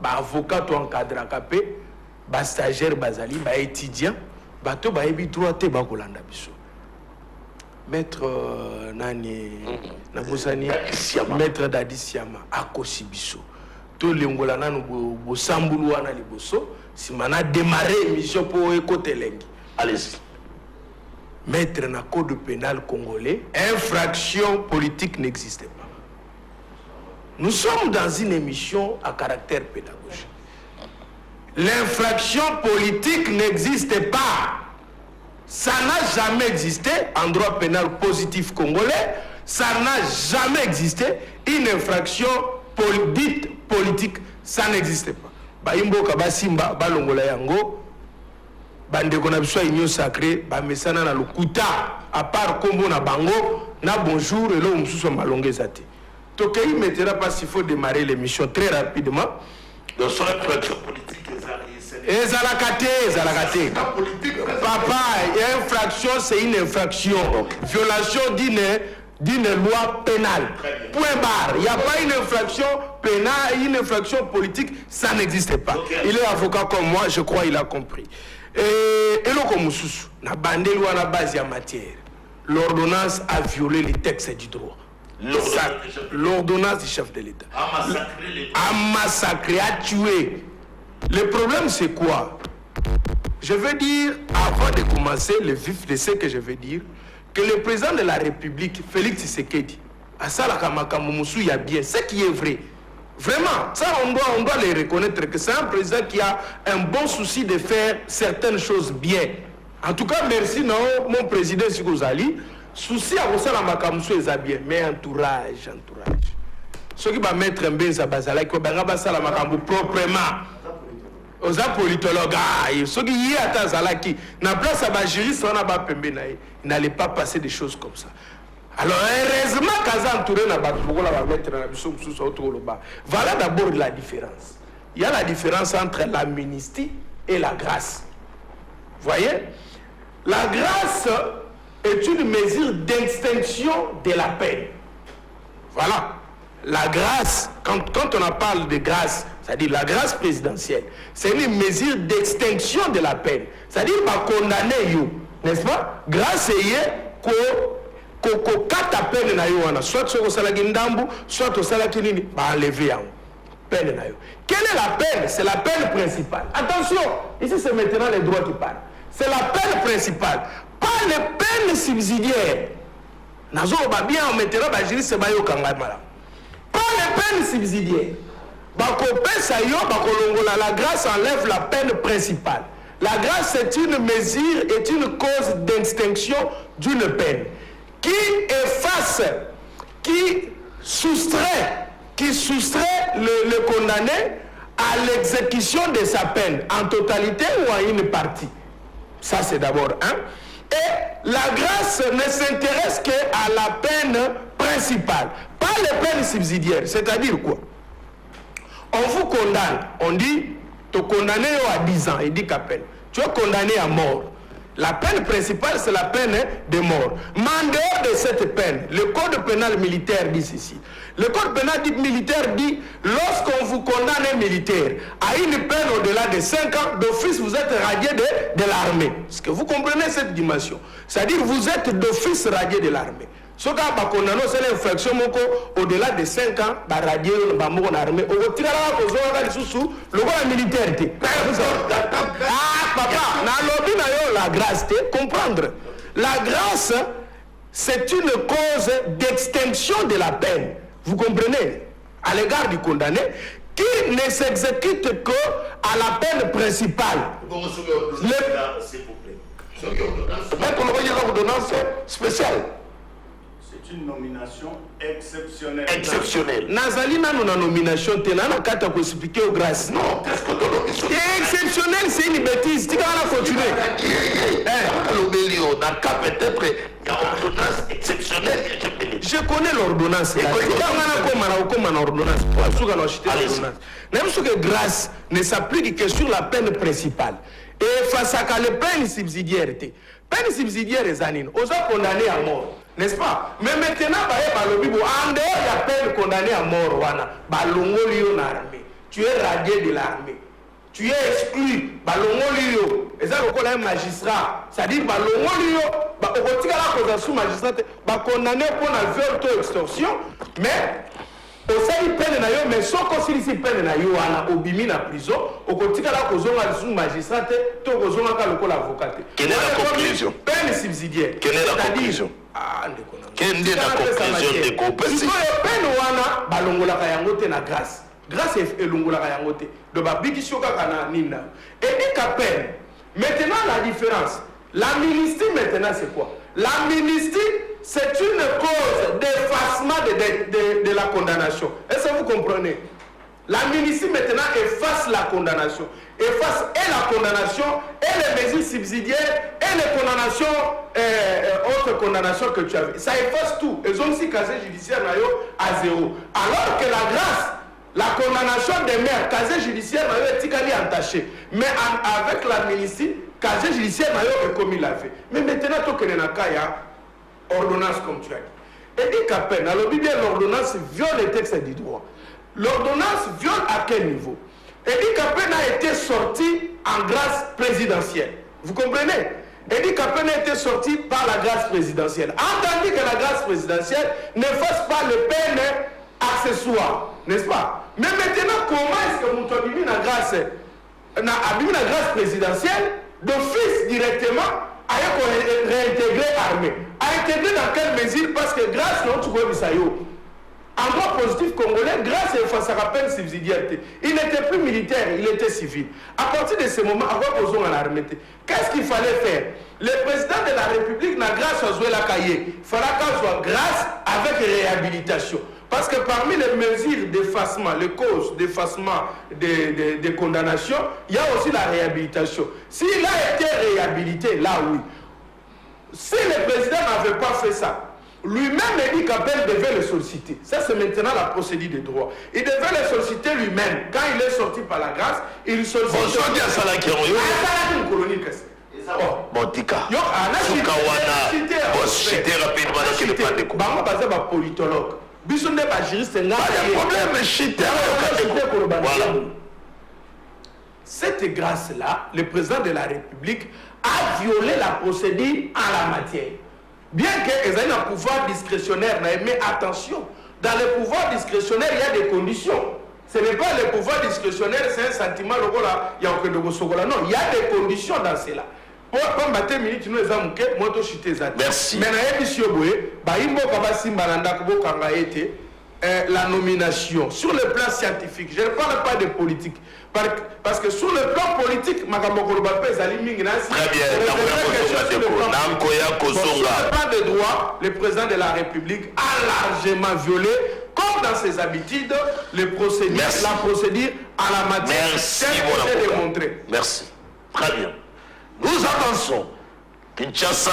avocat to encadra capé. Ba stagiaire bazali ba étudiant bato ba ebi droit te ba kolanda biso maître nani na bosani maître Dadi Siama akosi biso to lengola nanu bo sambulu wana liboso simana démarrer émission pour ekotelengi. Allez-y. Maître na code pénal congolais, infraction politique n'existait pas. Nous sommes dans une émission à caractère pédagogique. L'infraction politique n'existe pas. Ça n'a jamais existé en droit pénal positif congolais. Ça n'a jamais existé. Une infraction dite politique, ça n'existe pas. Baimbo kabasimba balongola yango bande kona biso union sacrée ba mesana na lokuta à part kombo na bango na bonjour et là mususu malongeza te. Tokei mettra pas s'il faut démarrer l'émission très rapidement. Donc sur l'infraction politique Ezalakate. Papa, infraction, c'est une infraction. Violation d'une loi pénale. Point barre. Il n'y a pas une infraction pénale, une infraction politique, ça n'existe pas. Il est avocat comme moi, je crois il a compris. Et l'autre Moussous, na bandé loi na base en matière. L'ordonnance a violé les textes du droit. L'ordonnance du chef de l'État. A massacré, a tué. Le problème, c'est quoi? Je veux dire, avant de commencer le vif de ce que je veux dire, que le président de la République, Félix Tshisekedi, à Salakamakamamousou, il y a bien, ce qui est vrai. Vraiment, ça, on doit le reconnaître, que c'est un président qui a un bon souci de faire certaines choses bien. En tout cas, merci, non, mon président Sikosali, souci à Salakamakamamousou, il bien, mais entourage. Ce qui va mettre un bien, ça va être proprement. Aux politologues, ceux qui y attendent Zalaki, na place à ma juriste, on n'a pas pembe naï, il n'allait pas passer des choses comme ça. Alors heureusement qu'à entouré na batougo la va mettre na biso sous autour le bas. Voilà d'abord la différence. Il y a la différence entre l'amnistie et la grâce. Voyez, la grâce est une mesure d'extinction de la peine. Voilà. La grâce, quand on parle de grâce, c'est-à-dire la grâce présidentielle, c'est une mesure d'extinction de la peine. C'est-à-dire pas condamner, n'est-ce pas? Grâce est kata peine na yo wana soit soko salaki ndambu soit osalaki nini ba enlever yango peine na yo. Quelle est la peine? C'est la peine principale. Attention, ici c'est maintenant les droits qui parlent. C'est la peine principale, pas les peines subsidiaires. Nazo ba bien on mettra ba juriste ba yo kanga mala. Pas les peines subsidiaires. Bako pesa yo bako longola, la grâce enlève la peine principale. La grâce c'est une mesure, est une cause d'extinction d'une peine qui efface, qui soustrait le condamné à l'exécution de sa peine en totalité ou à une partie. Ça c'est d'abord un. Et la grâce ne s'intéresse qu'à la peine principale, pas les peines subsidiaires. C'est-à-dire quoi? On vous condamne, on dit, tu es condamné à 10 ans, il dit qu'à peine. Tu es condamné à mort. La peine principale, c'est la peine de mort. Mais en dehors de cette peine, le code pénal militaire dit ceci. Le code pénal militaire dit, lorsqu'on vous condamne un militaire à une peine au-delà de 5 ans, d'office, vous êtes radié de l'armée. Est-ce que vous comprenez cette dimension? C'est-à-dire, vous êtes d'office radié de l'armée. Ce qui est condamné, c'est l'infraction au-delà de 5 ans, radié de l'armée. On retire le militaire. Ah, papa, la grâce, comprendre. La grâce, c'est une cause d'extinction de la peine. Vous comprenez? À l'égard du condamné, qui ne s'exécute qu'à la peine principale. S'il vous plaît. Maître, on va dire l'ordonnance spéciale. C'est une nomination exceptionnelle. Exceptionnelle. Nazalina, nous avons nomination, tu n'as pas qu'à expliquer aux grâces. Non, qu'est-ce que tu as nomination? Exceptionnel, c'est une bêtise. Tu vas continuer. On a qu'à peut-être une ordonnance exceptionnelle. Je connais l'ordonnance. Même ce que grâce ne s'applique que sur la peine principale. Et face à la peine subsidiaire, peine subsidiaire est anine. On a condamné à mort. N'est-ce pas? Mais maintenant, en dehors de la peine condamné à mort, tu es radié de l'armée. Tu es exclu. Et ça, on a un magistrat. C'est-à-dire, condamné pour la viol ou extorsion, mais au sein de peine, mais sans considérer peine, au bimi na prison, au quotidien, la magistrat, l'avocat. Quelle est la conclusion? Peine subsidiaire. Quelle est la conclusion? Quelle est la conclusion de Kopesi? Peine wana balongola kayangote na grâce. Grâce est longola kayangote. De babikishoka kana nina. Et dit qu'à peine. Maintenant la différence. L'amnistie maintenant c'est quoi? L'amnistie c'est une cause d'effacement de la condamnation. Est-ce que vous comprenez? L'amnistie maintenant efface la condamnation. Efface et la condamnation, et les mesures subsidiaires, et les condamnations, autres condamnations que tu avais. Ça efface tout. Et ont aussi casier judiciaire à zéro. Alors que la grâce, la condamnation des maires, casier judiciaire est entaché. Mais avec l'amnistie, casier judiciaire est comme il l'a fait. Mais maintenant, tout que ordonnance comme tu as dit. Et dit qu'à peine, alors bien l'ordonnance viole les textes du droit. L'ordonnance viole à quel niveau? Edi Kapen a été sorti en grâce présidentielle. Vous comprenez? Edi Kapen a été sorti par la grâce présidentielle. Entendu que la grâce présidentielle ne fasse pas les peines accessoires, n'est-ce pas? Mais maintenant, comment est-ce que nous avons la grâce présidentielle d'office directement à réintégrer l'armée? À intégrer dans quelle mesure? Parce que grâce à notre gouvernement, en droit positif congolais, grâce à face à la peine subsidiaire, il n'était plus militaire, il était civil. À partir de ce moment, avant qu'on ait l'armée, qu'est-ce qu'il fallait faire? Le président de la République n'a grâce à jouer la cahier. Il fallait qu'il soit grâce avec réhabilitation. Parce que parmi les mesures d'effacement, les causes d'effacement des condamnations, il y a aussi la réhabilitation. S'il a été réhabilité, là oui. Si le président n'avait pas fait ça, lui-même, Edi Kapen devait le solliciter. Ça, c'est maintenant la procédure des droits. Il devait le solliciter lui-même. Quand il est sorti par la grâce, il sollicite. Bon, soit bien ça là qui ont eu. Une colonie, qu'est-ce que bon, Tika. Yo, Soukawana. Bon, citer rapidement qu'il n'est pas découvert. Bango basé ba politologue. Bisonde ba juriste nga. Pas de problème, citer. Voilà. Cette grâce-là, le président de la République a violé la procédure en la matière. Bien que les un pouvoir discrétionnaire, mais attention, dans le pouvoir discrétionnaire, il y a des conditions. Ce n'est pas le pouvoir discrétionnaire, c'est un sentiment, il y a aucun de non, il y a des conditions dans cela. Pour matin minute, nous avons que moi, je suis merci. Mais la nomination sur le plan scientifique, je ne parle pas de politique. Parce que sur le plan politique, très bien, sur le plan de droit, le président de la République a largement violé, comme dans ses habitudes, la procédure à la matière. Merci, démontré. Merci. Très bien. Nous avançons. Kinshasa,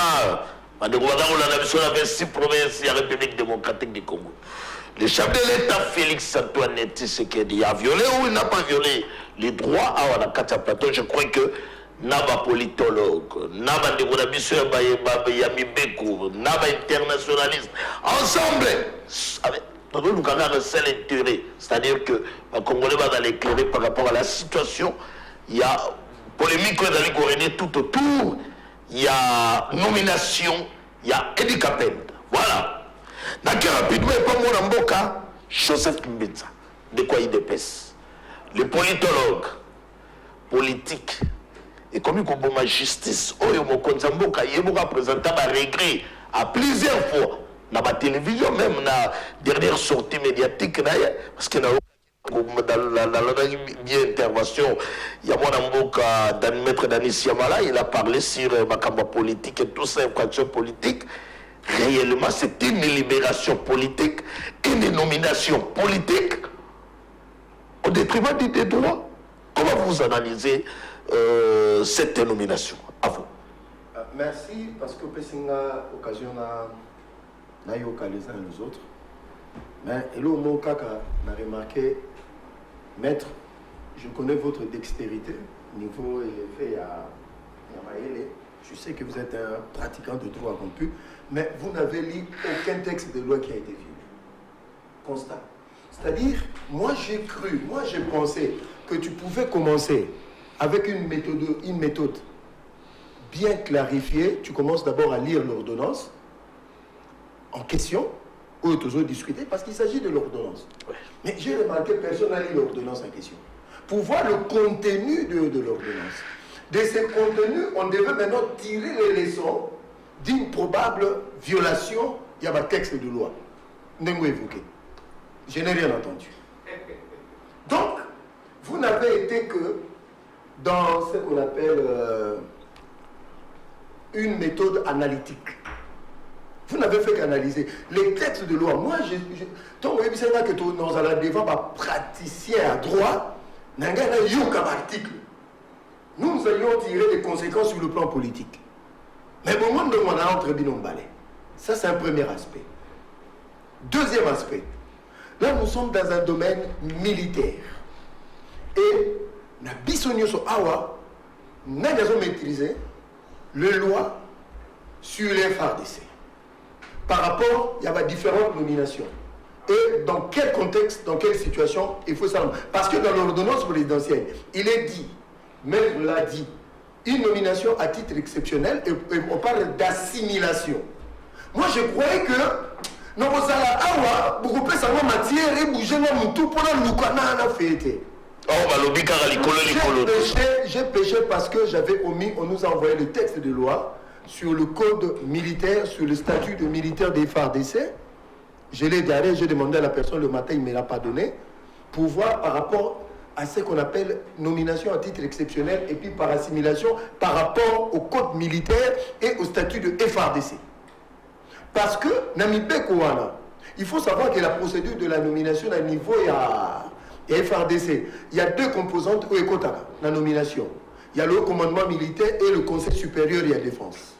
la 26 provinces de la République démocratique du Congo. Le chef de l'État, Félix Antoine Tshisekedi, a violé ou il n'a pas violé les droits à la Katia Plateau. Je crois que Naba politologue, Naba Degonabiso Yami Bekou, Naba internationaliste, ensemble, nous avons un seul intérêt, c'est-à-dire que les Congolais vont l'éclairer par rapport à la situation. Il y a polémique dans les tout autour, il y a nomination, il y a handicapé. Voilà. Donc rapidement, pas mon Mboka, Joseph Mbetsa, de quoi il dépêche. Le politologue, politique, et comme il y a une justice, il y a présenté un regret à plusieurs fois dans la télévision, même dans la dernière sortie médiatique, parce que dans la intervention, il y a mon Mboka, maître Danis Siamala, il a parlé sur ma politique et tout ça, infraction politique. Réellement, c'est une libération politique, une nomination politique au détriment des droits. Comment vous analysez cette nomination? À vous. Merci, parce que Pessinga occasion n'a eu aucun les uns et les autres. Mais et là, au mot Kaka n'a remarqué, maître, je connais votre dextérité, niveau élevé à Maëlé. Je sais que vous êtes un pratiquant de droit rompu, mais vous n'avez lu aucun texte de loi qui a été violé. Constat. C'est-à-dire, moi j'ai cru, moi j'ai pensé que tu pouvais commencer avec une méthode bien clarifiée. Tu commences d'abord à lire l'ordonnance en question, ou toujours discuter, parce qu'il s'agit de l'ordonnance. Ouais. Mais j'ai remarqué que personne n'a lu l'ordonnance en question. Pour voir le contenu de l'ordonnance. De ces contenus, on devait maintenant tirer les leçons d'une probable violation. Il y a un texte de loi. N'engo évoqué. Je n'ai rien entendu. Donc, vous n'avez été que dans ce qu'on appelle une méthode analytique. Vous n'avez fait qu'analyser les textes de loi. Moi, tant que nous allons devant un praticien à droit, nous avons un article. Nous allions tirer des conséquences sur le plan politique. Mais au moment où on a entre Binombalé, ça c'est un premier aspect. Deuxième aspect, là nous sommes dans un domaine militaire. Et nous avons maîtrisé les lois sur les FARDC. Par rapport, il y avait différentes nominations. Et dans quel contexte, dans quelle situation, il faut savoir. Parce que dans l'ordonnance présidentielle, il est dit, même l'a dit, une nomination à titre exceptionnel et on parle d'assimilation. Moi je croyais que nous avons beaucoup plus de matière et bouger tout pour nous faire. J'ai péché parce que j'avais omis, on nous a envoyé le texte de loi sur le code militaire, sur le statut de militaire des FARDC. Je l'ai garé, j'ai demandé à la personne le matin, il ne me l'a pas donné, pour voir par rapport à ce qu'on appelle nomination à titre exceptionnel et puis par assimilation par rapport au code militaire et au statut de FARDC. Parce que, il faut savoir que la procédure de la nomination à niveau et FARDC, il y a deux composantes au Ekotaka, la nomination. Il y a le haut commandement militaire et le conseil supérieur de la défense.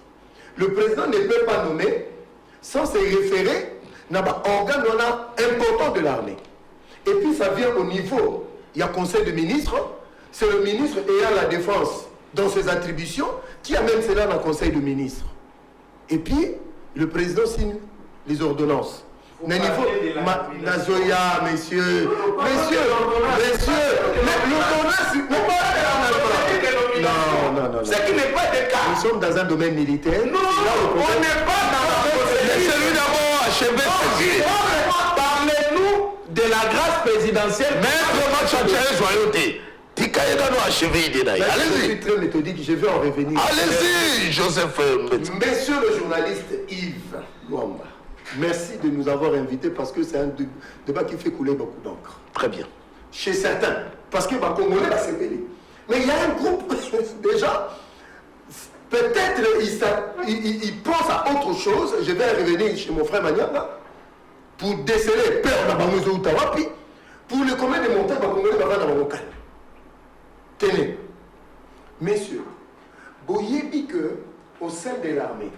Le président ne peut pas nommer sans se référer à un organe important de l'armée. Et puis ça vient au niveau, il y a conseil de ministres, c'est le ministre ayant la défense dans ses attributions qui amène cela dans le conseil de ministres. Et puis, le président signe les ordonnances. Mais niveau, Nazoya, messieurs, l'ordonnance, non. Ce qui n'est pas le cas. Nous sommes dans un domaine militaire. Non, on n'est pas dans un Laissez-lui d'abord achever ses idées. Parlez-nous de la grâce présidentielle. Maître Mathieu Joyoté. Tikaïdano a achevé l'idée. Je Allez-y. suis très méthodique, je vais en revenir. Allez-y, Joseph. Monsieur le journaliste Yves Luamba, merci de nous avoir invités parce que c'est un débat qui fait couler beaucoup d'encre. Très bien. Chez certains, parce que les Congolais va s'épeler. Mais il y a un groupe, déjà, peut-être il pense à autre chose. Je vais revenir chez mon frère Manianga pour déceler peur dans Bamozo Utawapi, pour le commun des montagnes, les Congolais vont dans mon calme. Tenez, messieurs, Boyebi que au sein de l'armée,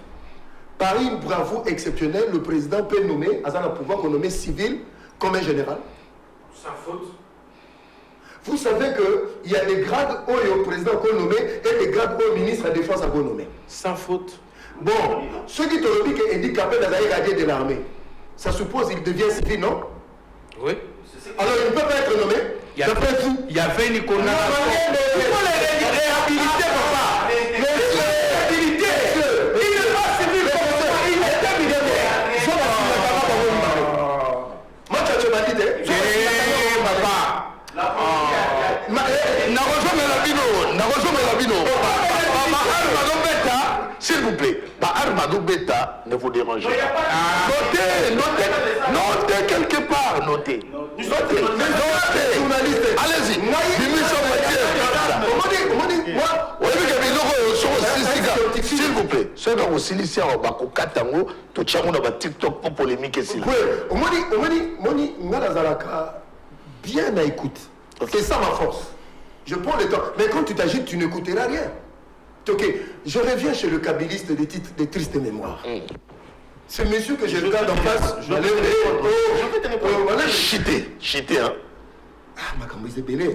par une bravoure exceptionnelle, le président peut nommer, à un pouvoir qu'on nomme civil comme un général. Sans faute. Vous savez qu'il y a des grades hauts au président qu'on nommé et des grades hauts au ministre de la Défense à qu'on nommé. Sans faute. Bon, ceux qui te dit qu'il est handicapé dans un radier de l'armée, ça suppose qu'il devient civil, non? Oui. Alors il ne peut pas être nommé. D'après vous. Il y avait une condamnation. Il faut les réhabiliter, papa. Les réhabiliter. Il n'est pas civil comme ça. Il est militaire. Je moi, tu m'as dit, s'il vous plaît, Armado Beta ne vous dérangez pas. Notez quelque part, notez. Allez-y. S'il vous plaît, ceux qui ont aussi ici en Bakokatango, tout le monde a TikTok pour polémique ici. Bien à écoute. C'est ça ma force. Je prends le temps. Mais quand tu t'agites, tu n'écouteras rien. Ok, je reviens chez le kabyliste des titres des tristes mémoires. Ce monsieur que je regarde en face, je vais te répondre. Chité, hein. Ah, ma cambrise est belée.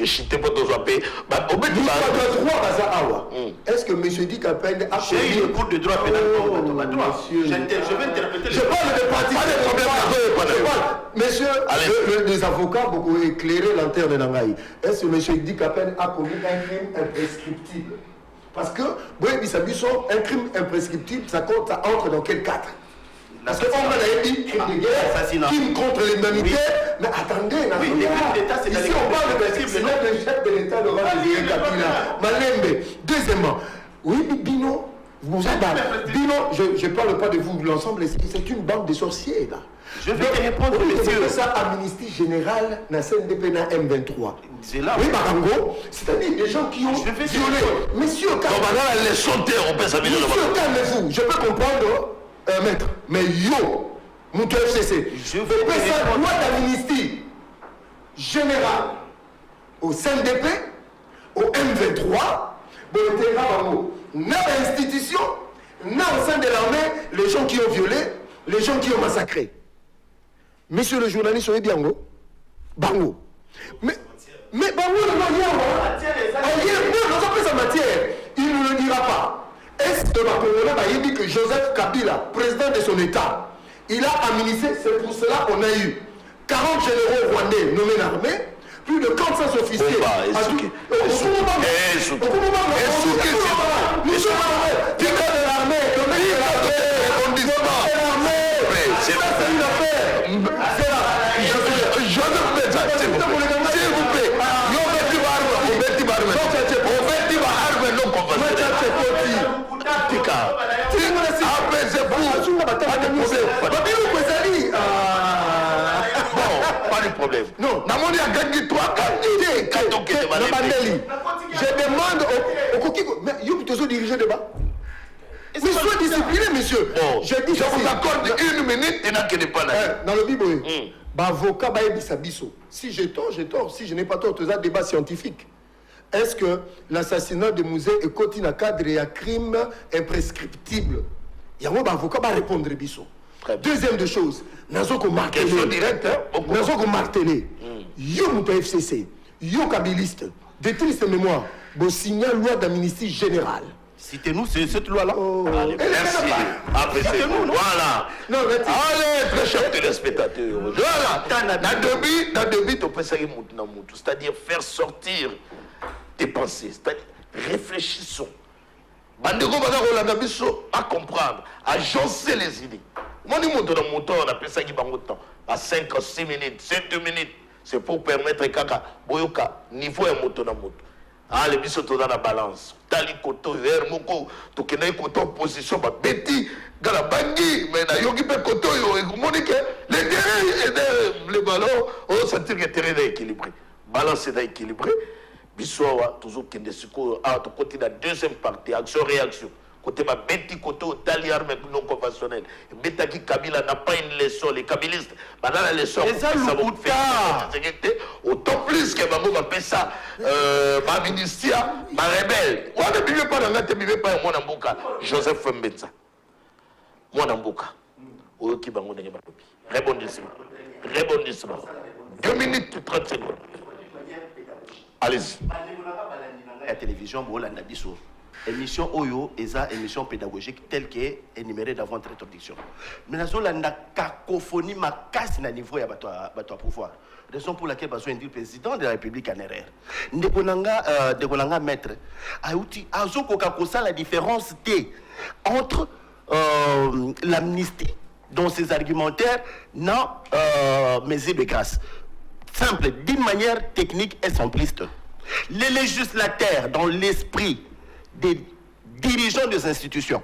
Chité pour te swapper. Est-ce que monsieur dit qu'à peine a J'ai eu un cours de droit pénal. monsieur. Je vais interpréter. Je parle de pratique. Monsieur, les avocats beaucoup éclairé lanterne Nangaï. Est-ce que monsieur dit qu'à peine a commis un crime imprescriptible? Parce que, un crime imprescriptible, ça entre dans quel cadre? Parce qu'on a dit crime de guerre, crime contre l'humanité. Mais attendez, ici on parle de principe, c'est même le chef de l'État, Laurent Kabila. Malembe. Deuxièmement, oui, Bino, je ne parle pas de vous, l'ensemble, c'est une bande de sorciers là. Je vais te répondre, monsieur. Ça, amnistie générale, na CNDP, na M23. C'est là. Oui, Barango, c'est-à-dire des gens qui ont violé. Messieurs, calmez-vous. Je peux comprendre, maître, mais yo, mon FCC, je veux pas ça, loi d'amnistie générale au CNDP, au M23, dans l'institution, au sein de l'armée, les gens qui ont violé, les gens qui ont massacré. Monsieur le journaliste, vous bien, Bango. Mais Bango, il ne le dira pas. Est-ce que il dit que Joseph Kabila, président de son État, il a amnistie, c'est pour cela qu'on a eu 40 généraux rwandais nommés l'armée, plus de 400 officiers. Pas de problème. Non, je demande au Kokiko, mais il y a diriger le débat. Mais sois discipliné, monsieur. Je vous accorde une minute et n'a que pas là. Dans le Bible, avocat, si j'ai tort, j'ai tort. Si je n'ai pas tort, c'est un débat scientifique. Est-ce que l'assassinat de Mouzé est coté dans le cadre d'un crime imprescriptible? Il y a un avocat qui va répondre. Deuxième de choses, nous avons martelé. Nous avons martelé. Yo Mouta FCC, yo Kabiliste, de triste mémoire, vous signez la loi d'amnistie générale. Citez-nous cette loi-là. Merci. Appréciez-nous. Voilà. Allez, très chers téléspectateurs. Voilà. Dans le but, on peut c'est-à-dire faire sortir tes pensées. C'est-à-dire, réfléchissons. bandeko baza kolanda biso à comprendre, à agencer les idées. Moni moto na moto on appelle ça qui bango temps à 5 6 minutes, 7 minutes, c'est pour permettre kaka boyoka niveau ya moto na moto. Ah les biso to dans la balance. Tali koto ver moko to kena koto position ba beti gala bangi mais na yoki pe koto yo et moni que les terrains et le ballon on sentir que terrain est équilibré. Balance est équilibré. Bisoa toujours kende siko à to côté la deuxième partie action réaction. Côté ma bêti côté tali arme non conventionnel. Betaki Kabila n'a pas une leçon les kabilistes. Pendant la leçon ça autant plus que Babo va faire ça ma ministère ma rebelle. On ne vivait pas dans la tête, vivait pas mon amboka Joseph Mbetsa. Mon amboka. Ou qui bango de Bakopi. Rebondissement. 2 minutes 30 secondes. Allez-y. La télévision Bolanda Bisso. Émission Oyo et ça émission pédagogique telle qu'est énumérée d'avant notre introduction. Mais la zone la cacophonie ma casse na niveau ya bato pouvoir. Raison pour laquelle besoin dire président de la République en erreur. Ndekonanga maître auti azoko kakosa la différence entre l'amnistie dans ses argumentaires non mesures de grâce. Simple, d'une manière technique et simpliste. Les législateurs dans l'esprit des dirigeants des institutions,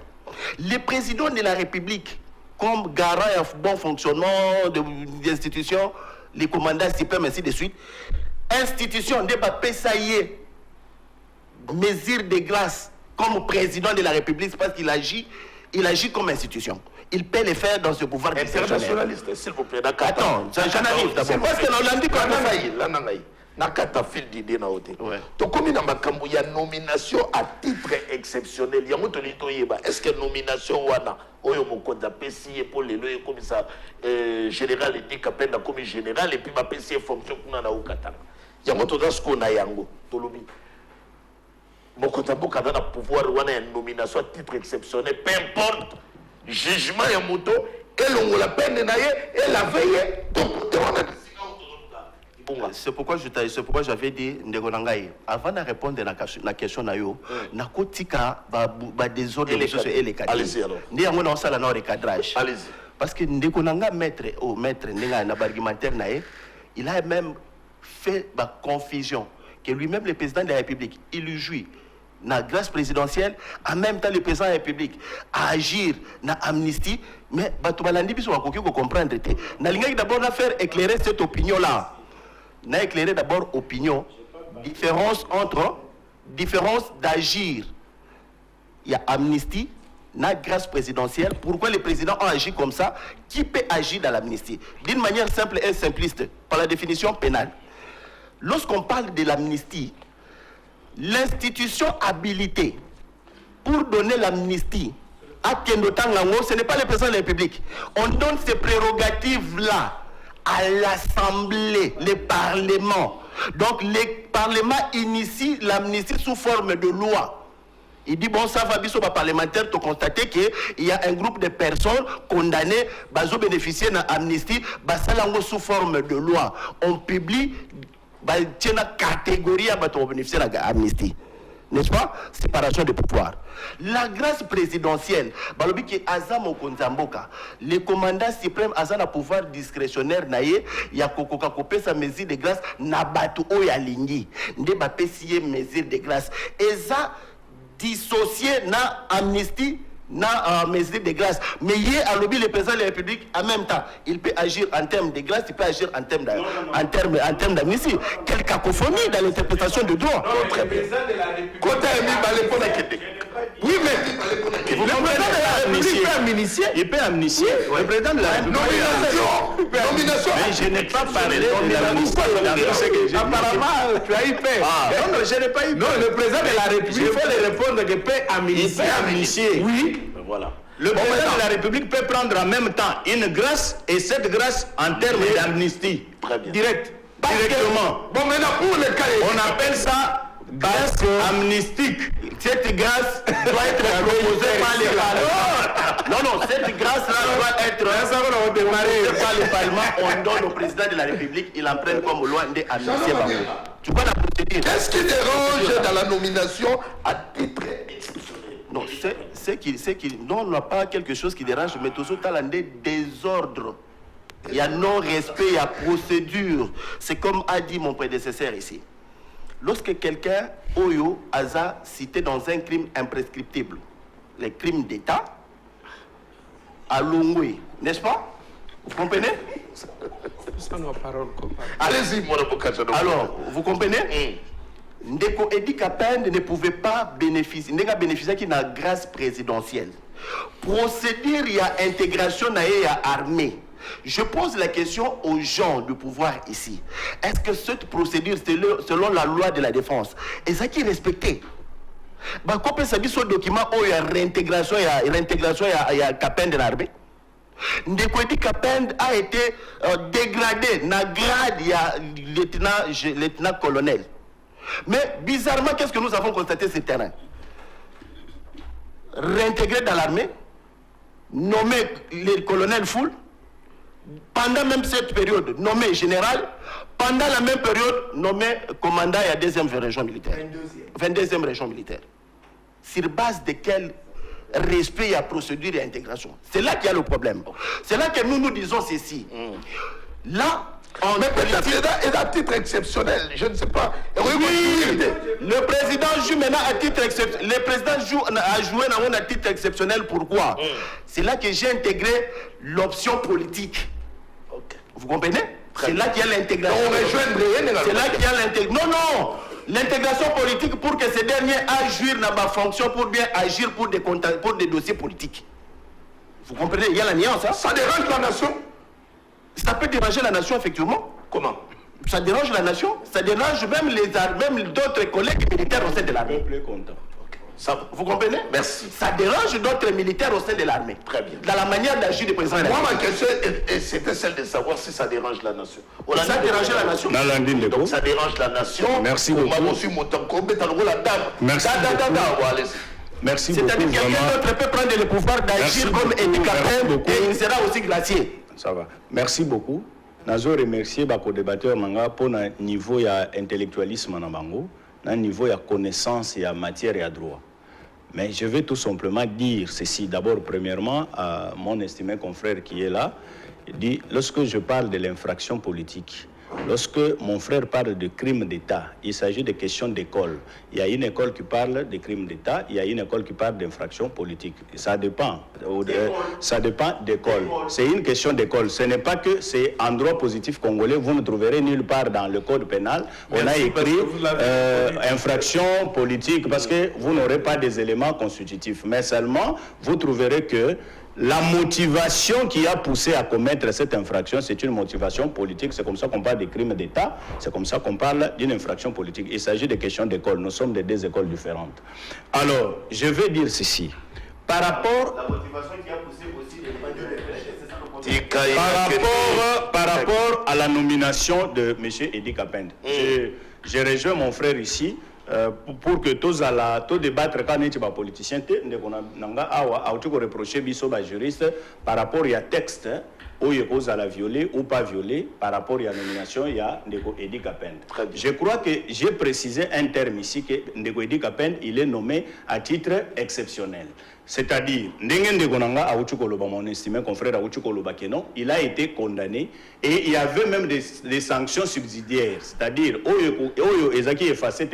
les présidents de la République, comme garant et bon fonctionnement des institutions, les commandants suprêmes, ainsi de suite, institutions de Pessaillé, mesure de grâce comme président de la République, parce qu'il agit comme institution. Il peut le faire dans ce pouvoir internationaliste, s'il vous plaît. Attends, j'analyse d'abord. Parce que l'on dit que nakata fil d'idée na ote. To komi na makambo ya nomination à titre exceptionnel. Ya moto lito yeba. Est-ce que nomination wana oyo mokonda pesi pour le loyer comme ça général dit kapenda comme général et puis ma pesi fonction kuna na ukatanga. Ya moto dasko na yango tolobi. Mokonda boka na pouvoir wana ya nomination à titre exceptionnel, peu importe jugement ya moto et l'on la peine na ye et la veille donc c'est pourquoi j'avais dit Ndegonangaï avant de répondre à la question nayo na kotika ba désordre et les cadres. Allez-y alors. Ndi amona osala na recadrage. Allez-y. Parce que Ndegonanga maître ndenga na argumentaire naé, il a même fait la confusion que lui-même le président de la République, il lui jouit na grâce présidentielle, en même temps le président de la République à agir na amnistie, mais bato balandi biso bakoki ko comprendre té. Na linga d'abord na faire éclairer cette opinion là. N'a éclairé d'abord opinion, différence d'agir. Il y a amnistie, na grâce présidentielle. Pourquoi les présidents ont agi comme ça? Qui peut agir dans l'amnistie? D'une manière simple et simpliste, par la définition pénale. Lorsqu'on parle de l'amnistie, l'institution habilitée pour donner l'amnistie à Kendotan Lango, ce n'est pas le président de la République. On donne ces prérogatives-là à l'Assemblée, le Parlement. Donc, le Parlement initie l'amnistie sous forme de loi. Il dit, bon, ça va bien sur le parlementaire, tu constater qu'il y a un groupe de personnes condamnées, qui bénéficier de l'amnistie, sous forme de loi. On publie une catégorie qui bénéficier de l'amnistie. N'est-ce pas? Séparation de pouvoir. La grâce présidentielle, le commandant suprême a un pouvoir discrétionnaire, il y a sa mesure de grâce, nabatu oyalingi, ne ba pesiye mesure de grâce. Et ça, dissocié na amnistie, na mesure de grâce. Mais il y a le président de la République en même temps. Il peut agir en termes de grâce, il peut agir en termes d'amnistie. Quelle cacophonie dans l'interprétation de droit. Très bien. Oui, mais le président de la République peut amnistier. Il peut amnistier. Le président de la République. Nomination. Mais je n'ai pas parlé de l'amnistie. Apparemment, tu as eu peur. Non, je n'ai pas eu peur. Non, le président de la République, il faut lui répondre qu'il peut amnistier. Il peut amnistier. Oui. Voilà. Le président de la République peut prendre en même temps une grâce et cette grâce en termes d'amnistie. Très bien. Directement. Bon, maintenant, pour le cas, on appelle ça grâce amnistique. Cette grâce doit être proposée par le Parlement. Non, cette grâce-là doit être proposée par le Parlement. On donne au président de la République, il en prend comme loi d'amnistie. Tu vois la procédure. Qu'est-ce qui dérange dans la nomination à titre exceptionnel? Non, non, on n'a pas quelque chose qui dérange, mais tout ça, il y a désordre. Il y a non-respect, il y a procédure. C'est comme a dit mon prédécesseur ici. Lorsque quelqu'un, Oyo, a cité dans un crime imprescriptible, les crimes d'État, à Longwe, n'est-ce pas? Vous comprenez? Allez-y, mon avocat. Alors, vous comprenez? Ndeko Edi Kapend ne pouvait pas bénéficier, n'a bénéficié d'une grâce présidentielle. Procédure, il y a intégration, il y a armée. Je pose la question aux gens du pouvoir ici. Est-ce que cette procédure, selon la loi de la défense, est ça qui est respecté? Bah, quand on s'habille sur le document où il y a réintégration, il y a Kapend de l'armée. Ndeko Edi Kapend a été dégradé. Na grade, il y a lieutenant-colonel. Mais bizarrement, qu'est-ce que nous avons constaté sur le terrain? Réintégré dans l'armée, nommé le colonel Foul, pendant même cette période, nommé général, pendant la même période, nommé commandant à la 2e région militaire. 22e région militaire. Sur base de quel respect à procédure et intégration? C'est là qu'il y a le problème. C'est là que nous disons ceci. Là, mais peut-être et à titre exceptionnel, je ne sais pas. Oui, le président joue maintenant à titre exceptionnel. Le président a joué à titre exceptionnel. Pourquoi? C'est là que j'ai intégré l'option politique. Vous comprenez? C'est là qu'il y a l'intégration. C'est là qu'il y a l'intégration. Non. L'intégration politique pour que ces derniers agissent dans ma fonction pour bien agir pour des dossiers politiques. Vous comprenez? Il y a la nuance. Hein? Ça dérange la nation? Ça peut déranger la nation, effectivement. Comment? Ça dérange la nation, ça dérange même d'autres collègues militaires au sein de l'armée. Vous comprenez? Merci. Ça dérange d'autres militaires au sein de l'armée. Très bien. Dans la manière d'agir du président. Moi, ma question, c'était celle de savoir si ça dérange la nation. Ça dérange la nation. Donc, ça dérange la nation. Merci beaucoup. Merci beaucoup. Merci beaucoup. C'est-à-dire que quelqu'un d'autre peut prendre le pouvoir d'agir comme Edi Kapend et il sera aussi glacier. Ça va. Merci beaucoup. Nazo remercier bako débatteur manga pour un niveau ya intellectualisme na bango, un niveau ya connaissance et ya matière et à droit. Mais je vais tout simplement dire ceci. D'abord, premièrement, à mon estimé confrère qui est là, il dit, lorsque je parle de l'infraction politique, lorsque mon frère parle de crime d'État, il s'agit de questions d'école. Il y a une école qui parle de crime d'État, il y a une école qui parle d'infraction politique. Ça dépend. Ça dépend d'école. C'est une question d'école. Ce n'est pas que c'est en droit positif congolais. Vous ne trouverez nulle part dans le code pénal. On a écrit infraction politique parce que vous n'aurez pas des éléments constitutifs. Mais seulement, vous trouverez que la motivation qui a poussé à commettre cette infraction, c'est une motivation politique. C'est comme ça qu'on parle de crimes d'État. C'est comme ça qu'on parle d'une infraction politique. Il s'agit de questions d'école. Nous sommes de deux écoles différentes. Alors, je vais dire ceci. Par rapport... La motivation qui a poussé aussi par rapport à la nomination de M. Edi Kapend, je rejoins mon frère ici. Pour que tous débattre quand on est politicien, on a reproché biso ba juriste par rapport à texte où il y a la violer ou pas violer par rapport à la nomination il y a Ndeko Edi Kapend. Je crois que j'ai précisé un terme ici que Ndeko Edi Kapend il est nommé à titre exceptionnel. C'est-à-dire, mon estimé confrère il a été condamné et il y avait même des sanctions subsidiaires. C'est-à-dire, Oyo Ezaki effacé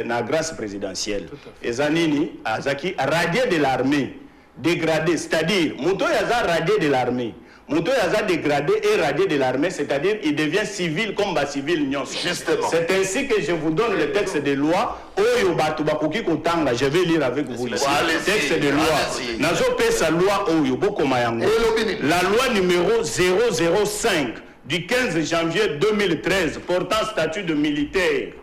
na grâce présidentielle. Ezanini, Azaki radié de l'armée, dégradé. C'est-à-dire, Mouto Yaza radié de l'armée. Mouto Yaza dégradé et radié de l'armée, c'est-à-dire il devient civil comme bas civil nyons. Justement. C'est ainsi que je vous donne le texte de loi. Oyo Batubakuki Kotanga, je vais lire avec vous ici. Le texte de loi. Nazo pesa loi Oyo Bokomayango. La loi numéro 005 du 15 janvier 2013 portant statut de militaire.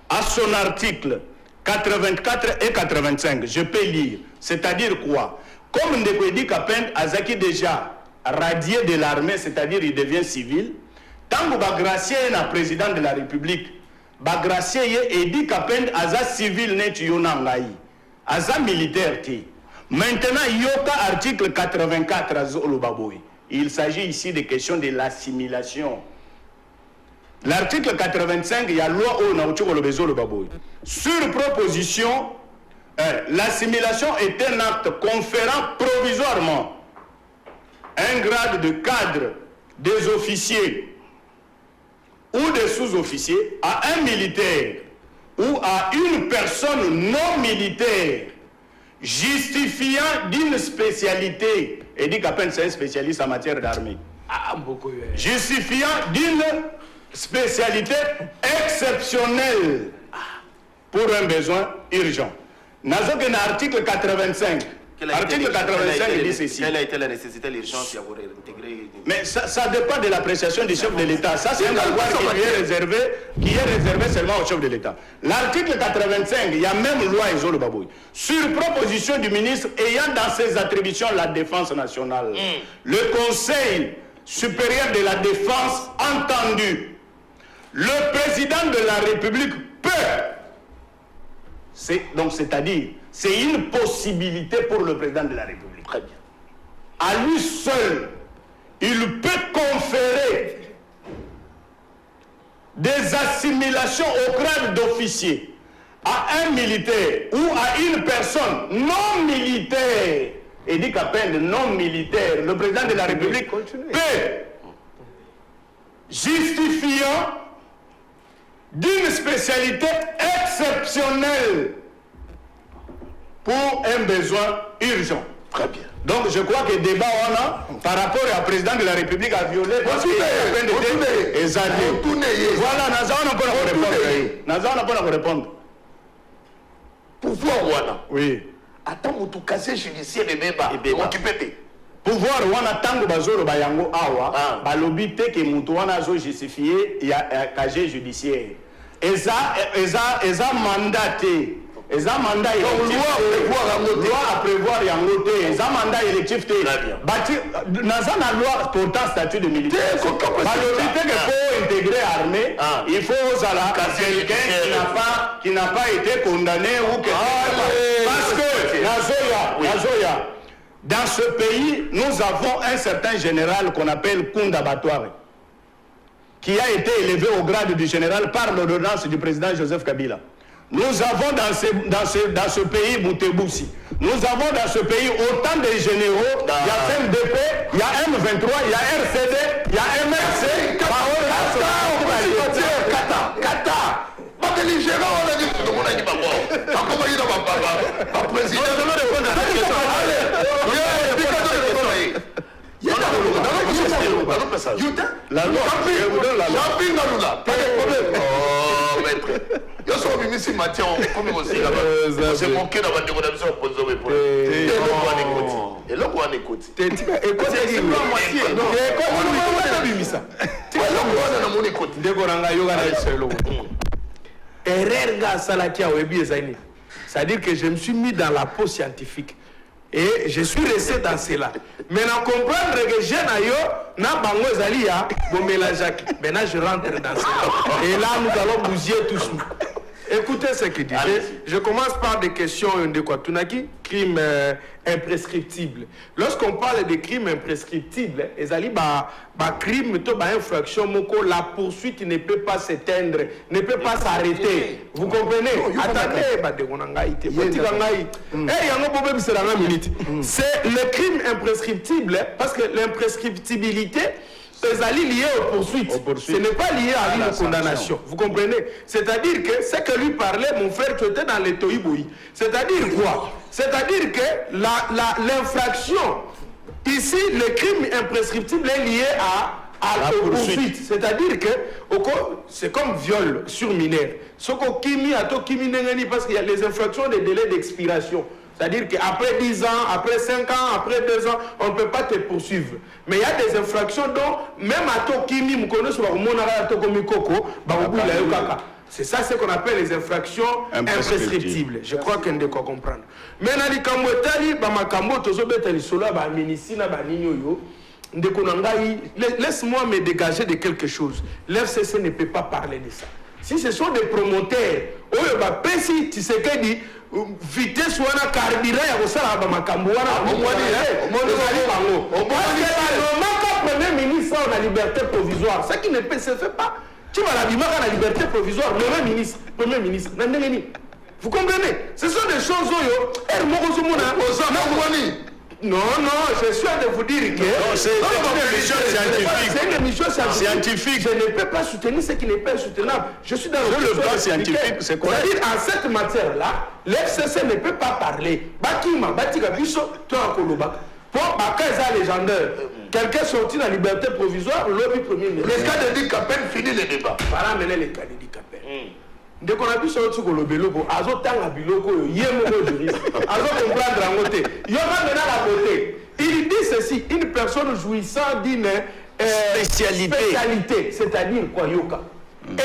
À son article 84 et 85, je peux lire. C'est-à-dire quoi? Comme Ndeko Edi Kapend Azaki déjà radié de l'armée, c'est-à-dire il devient civil, tant que Bagracier est le président de la République, Bagracier est Edi Kapend aza civil net yonangai, aza militaire ti. Maintenant, yoka article 84 azolobaboy. Il s'agit ici de questions de l'assimilation. L'article 85, il y a loi au Naoucho le Bezo le Baboy. Sur proposition l'assimilation est un acte conférant provisoirement un grade de cadre des officiers ou des sous-officiers à un militaire ou à une personne non militaire justifiant d'une spécialité, et dit qu'à peine c'est un spécialiste en matière d'armée, justifiant d'une spécialité exceptionnelle pour un besoin urgent. Nous avons un article 85. Article 85 dit ceci. Quelle a été la nécessité, l'urgence pour intégrer... Mais ça dépend de l'appréciation du chef de l'État. Ça, c'est un pouvoir qui est réservé seulement au chef de l'État. L'article 85, il y a même loi Isolo Babouy. Sur proposition du ministre ayant dans ses attributions la défense nationale, le Conseil supérieur de la défense entendu, le président de la République peut, c'est-à-dire, c'est une possibilité pour le président de la République. Très bien. À lui seul, il peut conférer des assimilations au grade d'officier à un militaire ou à une personne non militaire. Et dit qu'à peine non militaire, le président de la République peut, justifiant d'une spécialité exceptionnelle pour un besoin urgent. Très bien. Donc je crois que le débat on a par rapport au président de la République a violé parce qu'il a voilà, Naza on n'a pas répondre. Pouvoir Wana. Oui. Attends, mon tout cassé judiciaire de Beba. Occupé. Pouvoir Wana tango bazoro bayango awa balobi te que mutu wana zo justifié il y a casier judiciaire. Eza mandaté. Les mandats électifs, loi à prévoir et en côté, les mandats électifs, dans la loi portant statut de militaire, il faut intégrer l'armée, il faut quelqu'un qui n'a pas été condamné ou que parce que Nazoya, dans ce pays, nous avons un certain général qu'on appelle Kunda Batouare, qui a été élevé au grade du général par l'ordonnance du président Joseph Kabila. Nous avons dans ce pays Bouteboussi. Nous avons dans ce pays autant de généraux. Il y a FMDP, il y a M23, il y a RCD, il y a MRC. Kata. Pas de l'Igéra, on a dit que tout le monde a dit comment il a pas président. La loi. Oh, maître. Yo so bimisi Mathieu comme aussi là-bas. C'est manqué dans votre déconnexion opposée au point. Et là quoi on écoute. Écoute, c'est pas moitié. Non. Écoute, bimisa. Tu vois là quoi on écoute. Décoranga yoga na selo. Erreur ga salakia webi ezani. C'est-à-dire que je me suis mis dans la peau scientifique. Et je suis resté dans cela. Maintenant, comprendre que j'ai na bango ezali ya bomela Jacques. Maintenant, je rentre dans cela. Et là, nous allons bousiller tous. Écoutez ce qu'il dit. Je commence par des questions de Kwatunaki, crimes imprescriptibles. Lorsqu'on parle de crimes imprescriptibles, ezali ba crime to ba infraction moko, la poursuite ne peut pas s'éteindre, ne peut pas s'arrêter. Vous comprenez? Attendez, c'est le crime imprescriptible parce que l'imprescriptibilité est lié aux poursuites. Ce n'est pas lié à une condamnation. Vous comprenez? C'est-à-dire que ce que lui parlait mon frère qui était dans les Toïboui. C'est-à-dire quoi? C'est-à-dire que l'infraction, ici, le crime imprescriptible est lié à la poursuite. C'est-à-dire que c'est comme viol sur mineur. Parce qu'il y a les infractions des délais d'expiration. C'est-à-dire qu'après 10 ans, après 5 ans, après 2 ans, on ne peut pas te poursuivre. Mais il y a des infractions dont, même à Tokimi, c'est ça ce qu'on appelle les infractions imprescriptibles. Je crois qu'on doit comprendre. Maintenant, laisse-moi me dégager de quelque chose. L'FCC ne peut pas parler de ça. Si ce sont des promoteurs, tu sais que dit vitesse wana carburant ya kosala ba makambo wana premier ministre a la liberté provisoire, ça qui ne se fait pas. Tu vas la bimaka la liberté provisoire, premier ministre Vous comprenez? Ce sont des choses non, je suis en train de vous dire que... c'est une émission scientifique. C'est une émission scientifique. Je ne peux pas soutenir ce qui n'est pas soutenable. Je suis dans le plan scientifique, c'est quoi? C'est-à-dire, en cette matière-là, l'FCC ne peut pas parler. Bakima, Batika Biso, toi, Koloba. Pour Bakaza légendaire, quelqu'un sorti dans la liberté provisoire, lobby premier ministre. Les cas de Dikapen finit le débat. Para mener les cas de Dikapen. Dès qu'on a vu sorti sur le biloko, azo tanga biloko, yémo juriste, azo comprendre en côté. Yoma maintenant la beauté. Il dit ceci, une personne jouissant d'une spécialité, c'est-à-dire quoi, Yoka.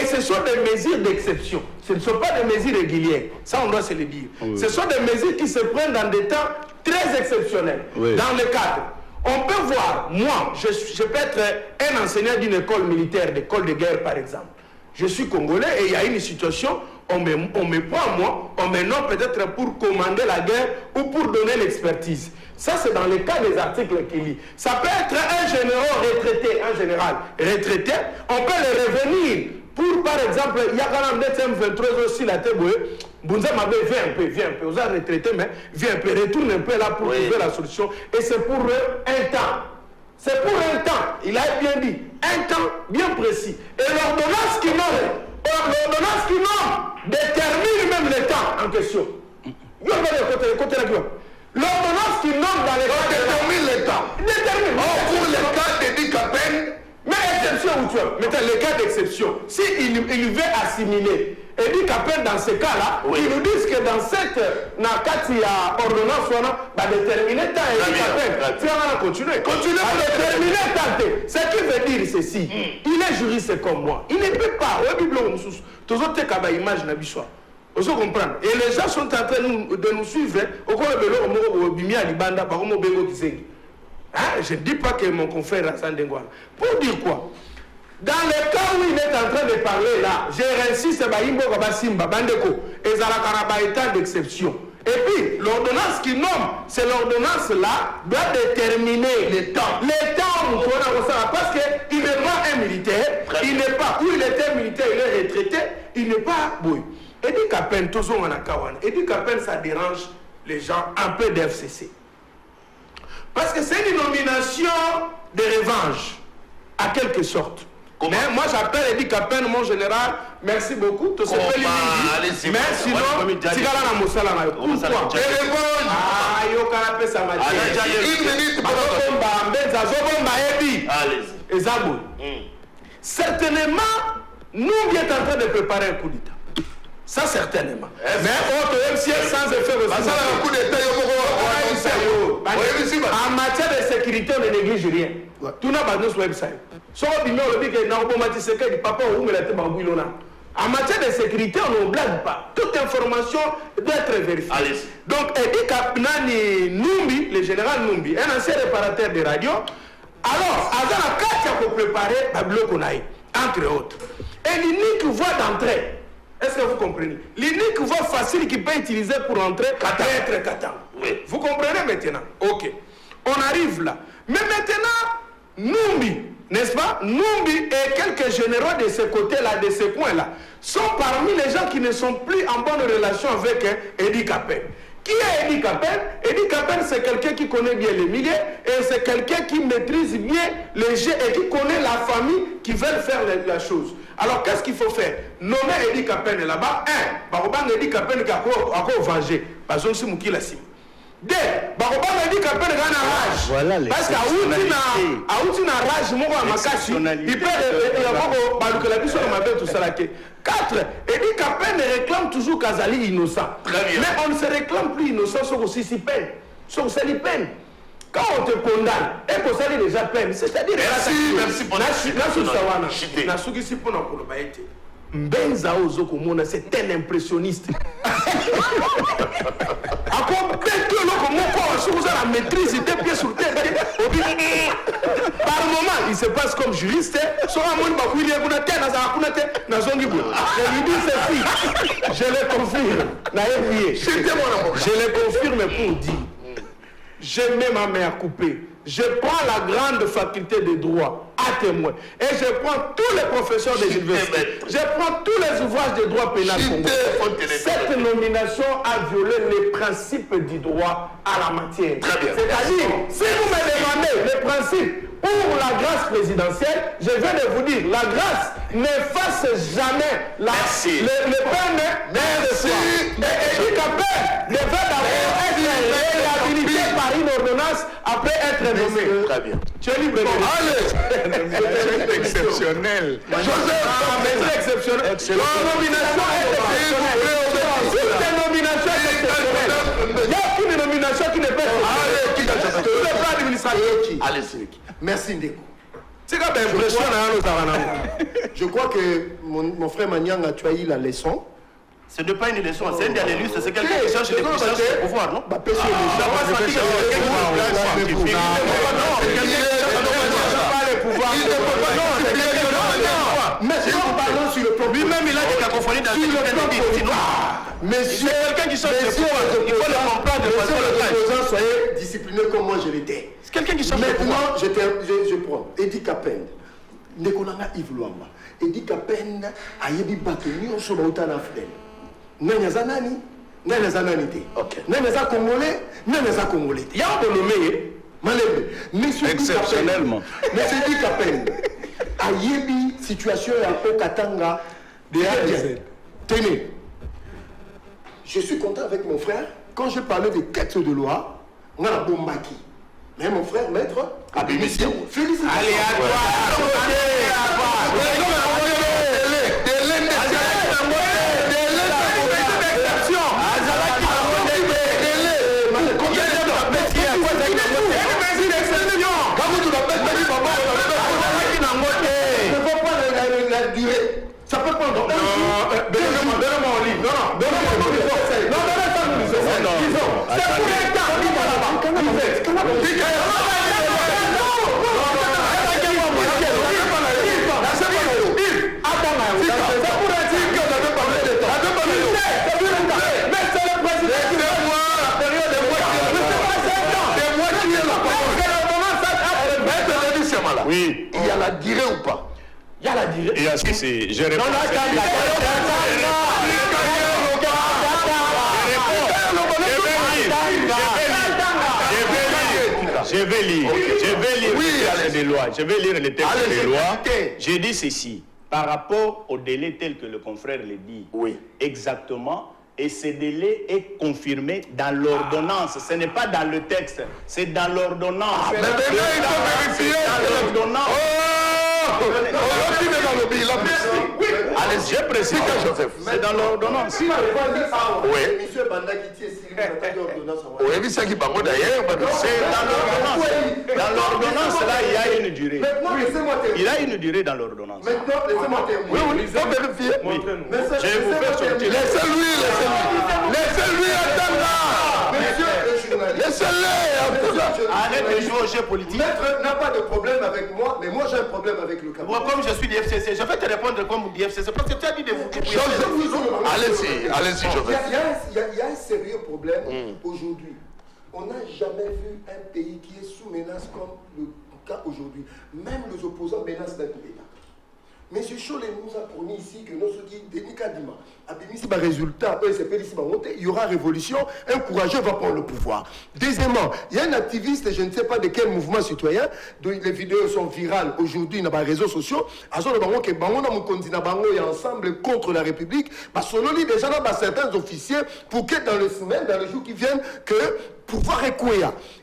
Et ce sont des mesures d'exception. Ce ne sont pas des mesures régulières. Ça, on doit se le dire. Oui. Ce sont des mesures qui se prennent dans des temps très exceptionnels. Oui. Dans le cadre. On peut voir, moi, je peux être un enseignant d'une école militaire, d'école de guerre, par exemple. Je suis congolais et il y a une situation, on me prend moi, on me nomme peut-être pour commander la guerre ou pour donner l'expertise. Ça, c'est dans le cas des articles qu'il lit. Ça peut être un général retraité, on peut le revenir pour, par exemple, il y a quand même des 23 aussi la téboué, Bounza Mabé, viens un peu, vous avez retraité, mais viens un peu, retourne un peu là pour trouver la solution. Et c'est pour un temps. C'est pour un temps, il a bien dit, un temps bien précis. Et l'ordonnance qui nomme détermine même le temps en question. L'ordonnance qui nomme dans les cas détermine le temps. Détermine. Pour le cas de Dikapen, mais exception ou tu vois, mettez les cas d'exception. Si il veut assimiler, et dit qu'à peine dans ces cas-là, ils nous disent que dans cette ordonnance, on va déterminer temps et dit qu'à peine. Si on va continuer. Continuez à déterminer temps. Ce qui veut dire ceci, il est juriste comme moi. Il ne peut pas, au Bible, tous autres cas d'image n'a pas. Vous comprenez? Et les gens sont en train de nous suivre. Au cours de l'eau, Bimia Libanda, par exemple, je ne dis pas que mon confrère Hassan Dengouane. Pour dire quoi? Dans le cas où il est en train de parler là, je insiste, et Zalakaraba état d'exception. Et puis, l'ordonnance qui nomme, c'est l'ordonnance là, doit déterminer le temps. Le temps, parce qu'il est pas un militaire, il n'est pas, où il était militaire, il est retraité, il n'est pas bouille. Et dit qu'à peine, tous on a kawan. Et dit qu'à peine, ça dérange les gens un peu d'FCC. Parce que c'est une nomination de revanche, à quelque sorte. Comment? Mais moi j'appelle Eddie Capen, mon général, merci beaucoup. Mais sinon, si la Moussala n'a pourquoi? Ah, il y a ça m'a dit. Certainement, nous on est en train de préparer un coup d'État. Ça certainement. Mais autre MC sans effet en matière de sécurité, on ne néglige rien. Tout n'a pas de website. En matière de sécurité, on ne blague pas. Toute information doit être vérifiée. Donc, Eddie Kapnani Numbi, le général Numbi, un ancien réparateur de radio, alors, avant la carte pour préparer Bablo Konaï, entre autres. Et l'unique voie d'entrée, est-ce que vous comprenez? L'unique voie facile qu'il peut utiliser pour entrer, c'est être Katan. Oui. Vous comprenez maintenant? Ok. On arrive là. Mais maintenant, Numbi, n'est-ce pas? Numbi et quelques généraux de ce côté-là, de ce coin-là, sont parmi les gens qui ne sont plus en bonne relation avec Eddie Capen. Qui est Eddie Capen? Eddie Capen, c'est quelqu'un qui connaît bien les milieux et c'est quelqu'un qui maîtrise bien les jeux et qui connaît la famille qui veut faire la chose. Alors, qu'est-ce qu'il faut faire? Nommer Eddie Capen là-bas. Un, Eddie Capen qui a vengé. Parce que c'est Moukila Sim. Deux, Eddie Capen qui a rage. Voilà les parce qu'à Outina rage, il peut tout ça. Quatre, Eddie Capen réclame toujours Kazali innocent. Mais on ne se réclame plus innocent sur aussi si peine. Sur aussi peine. Quand on te condamne, et qu'on s'allie déjà peine, c'est-à-dire... Merci pour Mbenza Ozokomona, c'est un impressionniste. La maîtrise des pieds sur terre. Par moment, il se passe comme juriste. Je le confirme. Je le confirme pour dire. Je mets ma main à couper. Je prends la grande faculté de droit à à témoin. Et je prends tous les professeurs des universités. Je prends tous les ouvrages de droit pénal congolais. Cette nomination a violé les principes du droit à la matière. C'est-à-dire, si vous me demandez les principes pour la grâce présidentielle, je viens de vous dire, la grâce n'efface jamais le peine de soi. Et Edi Kapene devait d'abord être réhabilité par une ordonnance après être nommé. Très bien. Tu es libre de C'est exceptionnel. c'est exceptionnel. La nomination est exceptionnelle. Si cette nomination est exceptionnelle, il n'y a aucune nomination qui ne peut être sur le plan administratif. Allez-y. Merci Ndeko. C'est comme l'impression. Je crois que mon frère Manyanga, tu as eu la leçon. Ce n'est pas une leçon, c'est un dialogue, c'est quelqu'un qui cherche le pouvoir, non? Lui-même, il a des cacophonie dans le Monsieur, quelqu'un qui cherche le pouvoir, il faut le comprendre de façon locale. soyez disciplinés comme moi je l'étais. C'est quelqu'un qui cherche le pouvoir. Maintenant, je prends Edi Kapene. Ndekolanga Yves Luamba. Edi Kapene ayebi bato nyonso bauta na Fidèle. Nani aza nani? Nani aza nani te? Nani aza congolais? Nani aza congolais te? Ya bonomé Malembe. Monsieur Exceptionnellement. Monsieur Edi Kapene ayebi situation ya Okatanga de ADZ. Tenez. Je suis content avec mon frère quand je parlais des textes de loi, on a la bombaki. Mais mon frère, maître, Abimisi. Félicitations. Allez, à toi. Ça peut prendre. Donne-moi un livre. Non, donne-moi un livre. Non, c'est pour un cas. Oui. Il y a la durée ou pas? Il y a la durée. Et est-ce que c'est... Je réponds. Je vais lire les lois. Je vais lire les textes des lois. J'ai dit ceci. Par rapport au délai tel que le confrère le dit, exactement, et ce délai est confirmé dans l'ordonnance. Ce n'est pas dans le texte, c'est dans l'ordonnance. Mais maintenant, il faut vérifier. Dans l'ordonnance. Allez, j'ai précisé, Joseph. C'est dans l'ordonnance. Oui. Oui, mais ça qui parle d'ailleurs, C'est dans l'ordonnance. Dans l'ordonnance, là, il y a une durée. Maintenant, laissez-moi terminer. Il y a une durée dans l'ordonnance. Maintenant, laissez-moi terminer. oui, il faut vérifier. Je vais vous faire sortir. Laissez-lui attendre. Laissez-le. Arrête de jouer au jeu politique. Maître n'a pas de problème avec moi, mais moi j'ai un problème avec le Cameroun. Moi, comme je suis du FCC, je vais te répondre comme du FCC parce que tu as dit de vous. Allez-y, Joseph. Il y a un sérieux problème aujourd'hui. On n'a jamais vu un pays qui est sous menace comme le cas aujourd'hui. Même les opposants menacent d'un coup d'État. M. Cholet nous a promis ici que nos qui Denika Dima a béni si résultat, il y aura révolution, un courageux va prendre le pouvoir. Deuxièmement, il y a un activiste, je ne sais pas de quel mouvement citoyen, dont les vidéos sont virales aujourd'hui dans les réseaux sociaux, à ce moment que Bango na Mukondi na Bango est ensemble contre la République, selon lui déjà dans certains officiers pour que dans les semaines, dans les jours qui viennent, que pouvoir écouer.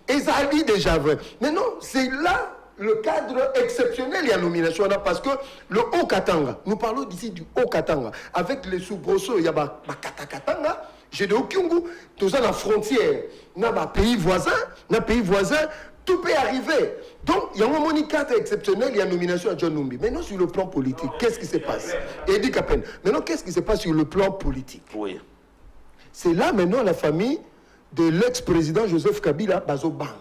Et ça a dit déjà vrai. Mais non, c'est là le cadre exceptionnel, il y a nomination là parce que le Haut-Katanga, nous parlons d'ici du Haut-Katanga, avec les sous-brossos, il y a Kata-Katanga, j'ai de Okyungu, tout ça dans la frontière, dans les pays voisins, tout peut arriver. Donc, il y a un cadre exceptionnel, il y a nomination à John Numbi. Maintenant, sur le plan politique, qu'est-ce qui se passe? Edi Kapene. Maintenant, qu'est-ce qui se passe sur le plan politique? Oui. C'est là maintenant la famille de l'ex-président Joseph Kabila, Bazobanga.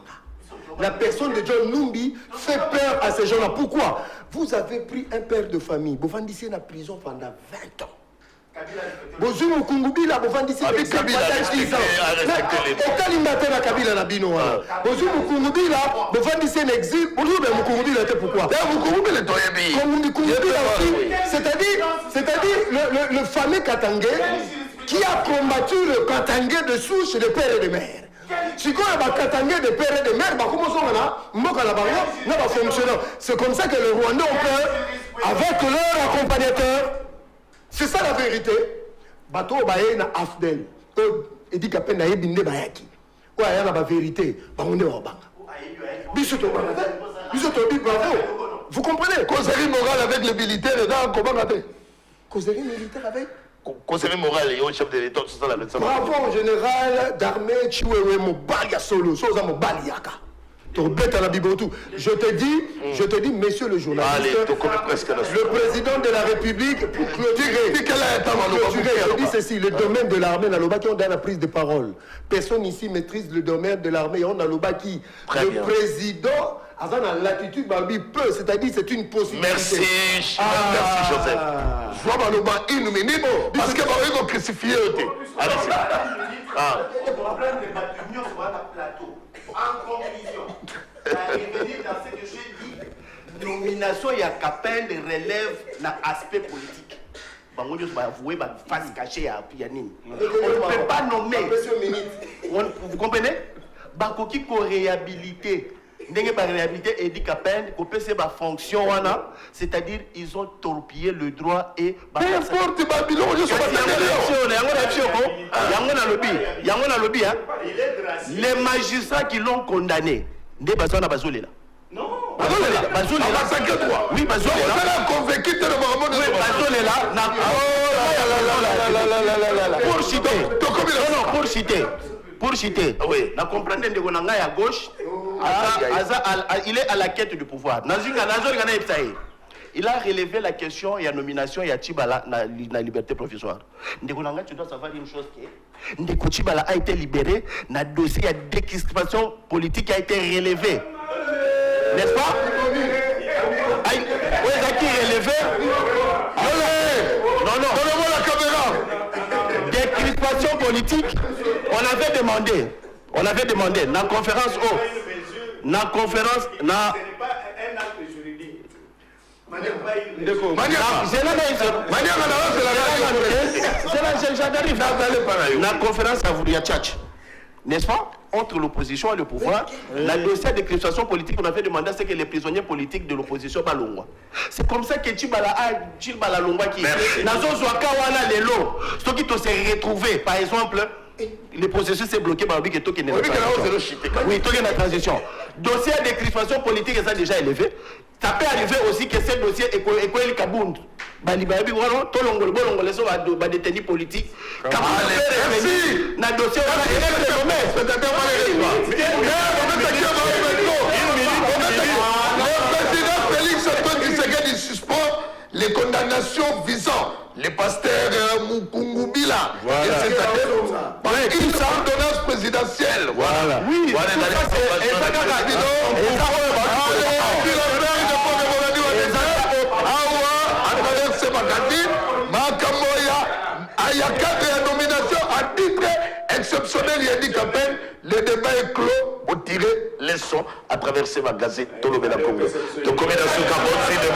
La personne de John Numbi fait peur à ces gens-là. Pourquoi? Vous avez pris un père de famille, vous vendissez la prison pendant 20 ans. Bozui Mukungubila bovandisi Avec Kabila a respecté les okalimba na Kabila na bino wana. Bozui Mukungubila bovandisi en exil. Bozui Mukungubila était pourquoi? Mukungubila toyebi. Mukungubila aussi, c'est-à-dire le fameux Katangé qui a combattu le Katangé de souche de père et de mère. Si on a Katangé de père et de mère, comment ça fonctionne? C'est comme ça que le Rwanda peut, avec leur accompagnateur, c'est ça la vérité. Bato baye na afdel. Edi kapen na yebinde bayaki. Quoi ya la vérité, ba on est au banga. Bisoto bravo. Vous comprenez? Causerie morale avec les militaires et dans comment on fait? Causerie militaire avec Causerie morale et au chef de l'État, tout ça la médecine. bravo général d'armée Chiwewe Mobali solo, soza Mobali yaka. Je te dis, messieurs le journaliste, le président de la République, pour clôturer, je dis ceci, le domaine de l'armée, Nalobaki, on donne la prise de parole. Personne ici maîtrise le domaine de l'armée, on Nalobaki. Le président, à la latitude, peut, c'est-à-dire c'est une possibilité. Merci, merci Joseph. Je vois Maloba une minute, parce que vous avez crucifié. Allez-y. En conclusion, revenir dans ce que j'ai dit, nomination, il y a Kapend relève l'aspect politique. Bango Dios va avouer, va face cachée à Pianine. On ne peut pas nommer. Vous comprenez? Bakoki ko réhabilité. Ndenge ba réhabilité Edi Kapend, ko peut c'est ba fonction wana, c'est-à-dire ils ont torpillé le droit et peu importe Babylone, je suis pas yango na lobby hein. Les magistrats qui l'ont condamné, ndé bazona bazolé là. Non. Bazolé là. Oui, bazolé là. On a convaincu de vraiment de bazolé là. Pour citer, oui, na comprendre de Gonanga à gauche, il est à la quête du pouvoir. Il a relevé la question, il y a nomination, il y a Tchibala, la liberté provisoire. Ndegonanga, tu dois savoir une chose qui est, Ndeko Tchibala a été libéré, le dossier de décrispation politique a été relevé. N'est-ce pas? Oui, ça qui est relevé. Non, donnez-moi la caméra. Décrispation politique, on avait demandé, dans la conférence, c'est pas un acte juridique. La conférence a voulu Tchatch, n'est-ce pas? Entre l'opposition et le pouvoir, la dossier de décrispation politique, on avait demandé à ce que les prisonniers politiques de l'opposition balongwa. C'est comme ça que Tchibala Longwa qui est. Nazo Zwaka wana lelo, ce qui s'est retrouvé, par exemple. Le processus est bloqué par le but que tout est oui, tout est dans la transition. Dossier de décrispation politique est déjà élevé. Ça peut arriver aussi que ce dossier est le Kabound. Balibabi Waro, tout le monde les détenus politiques. Merci. Dans le dossier, le président Félix Antoine Tshisekedi suspend les condamnations visant les pasteurs Mukungubila, etc. Par une ordonnance présidentielle. Voilà. Oui, voilà. Exceptionnel, il a dit qu'à peine le débat est clos, on tirer les sons à travers ma gazette, tout le monde a compris. Donc, comme il a ce capote, c'est le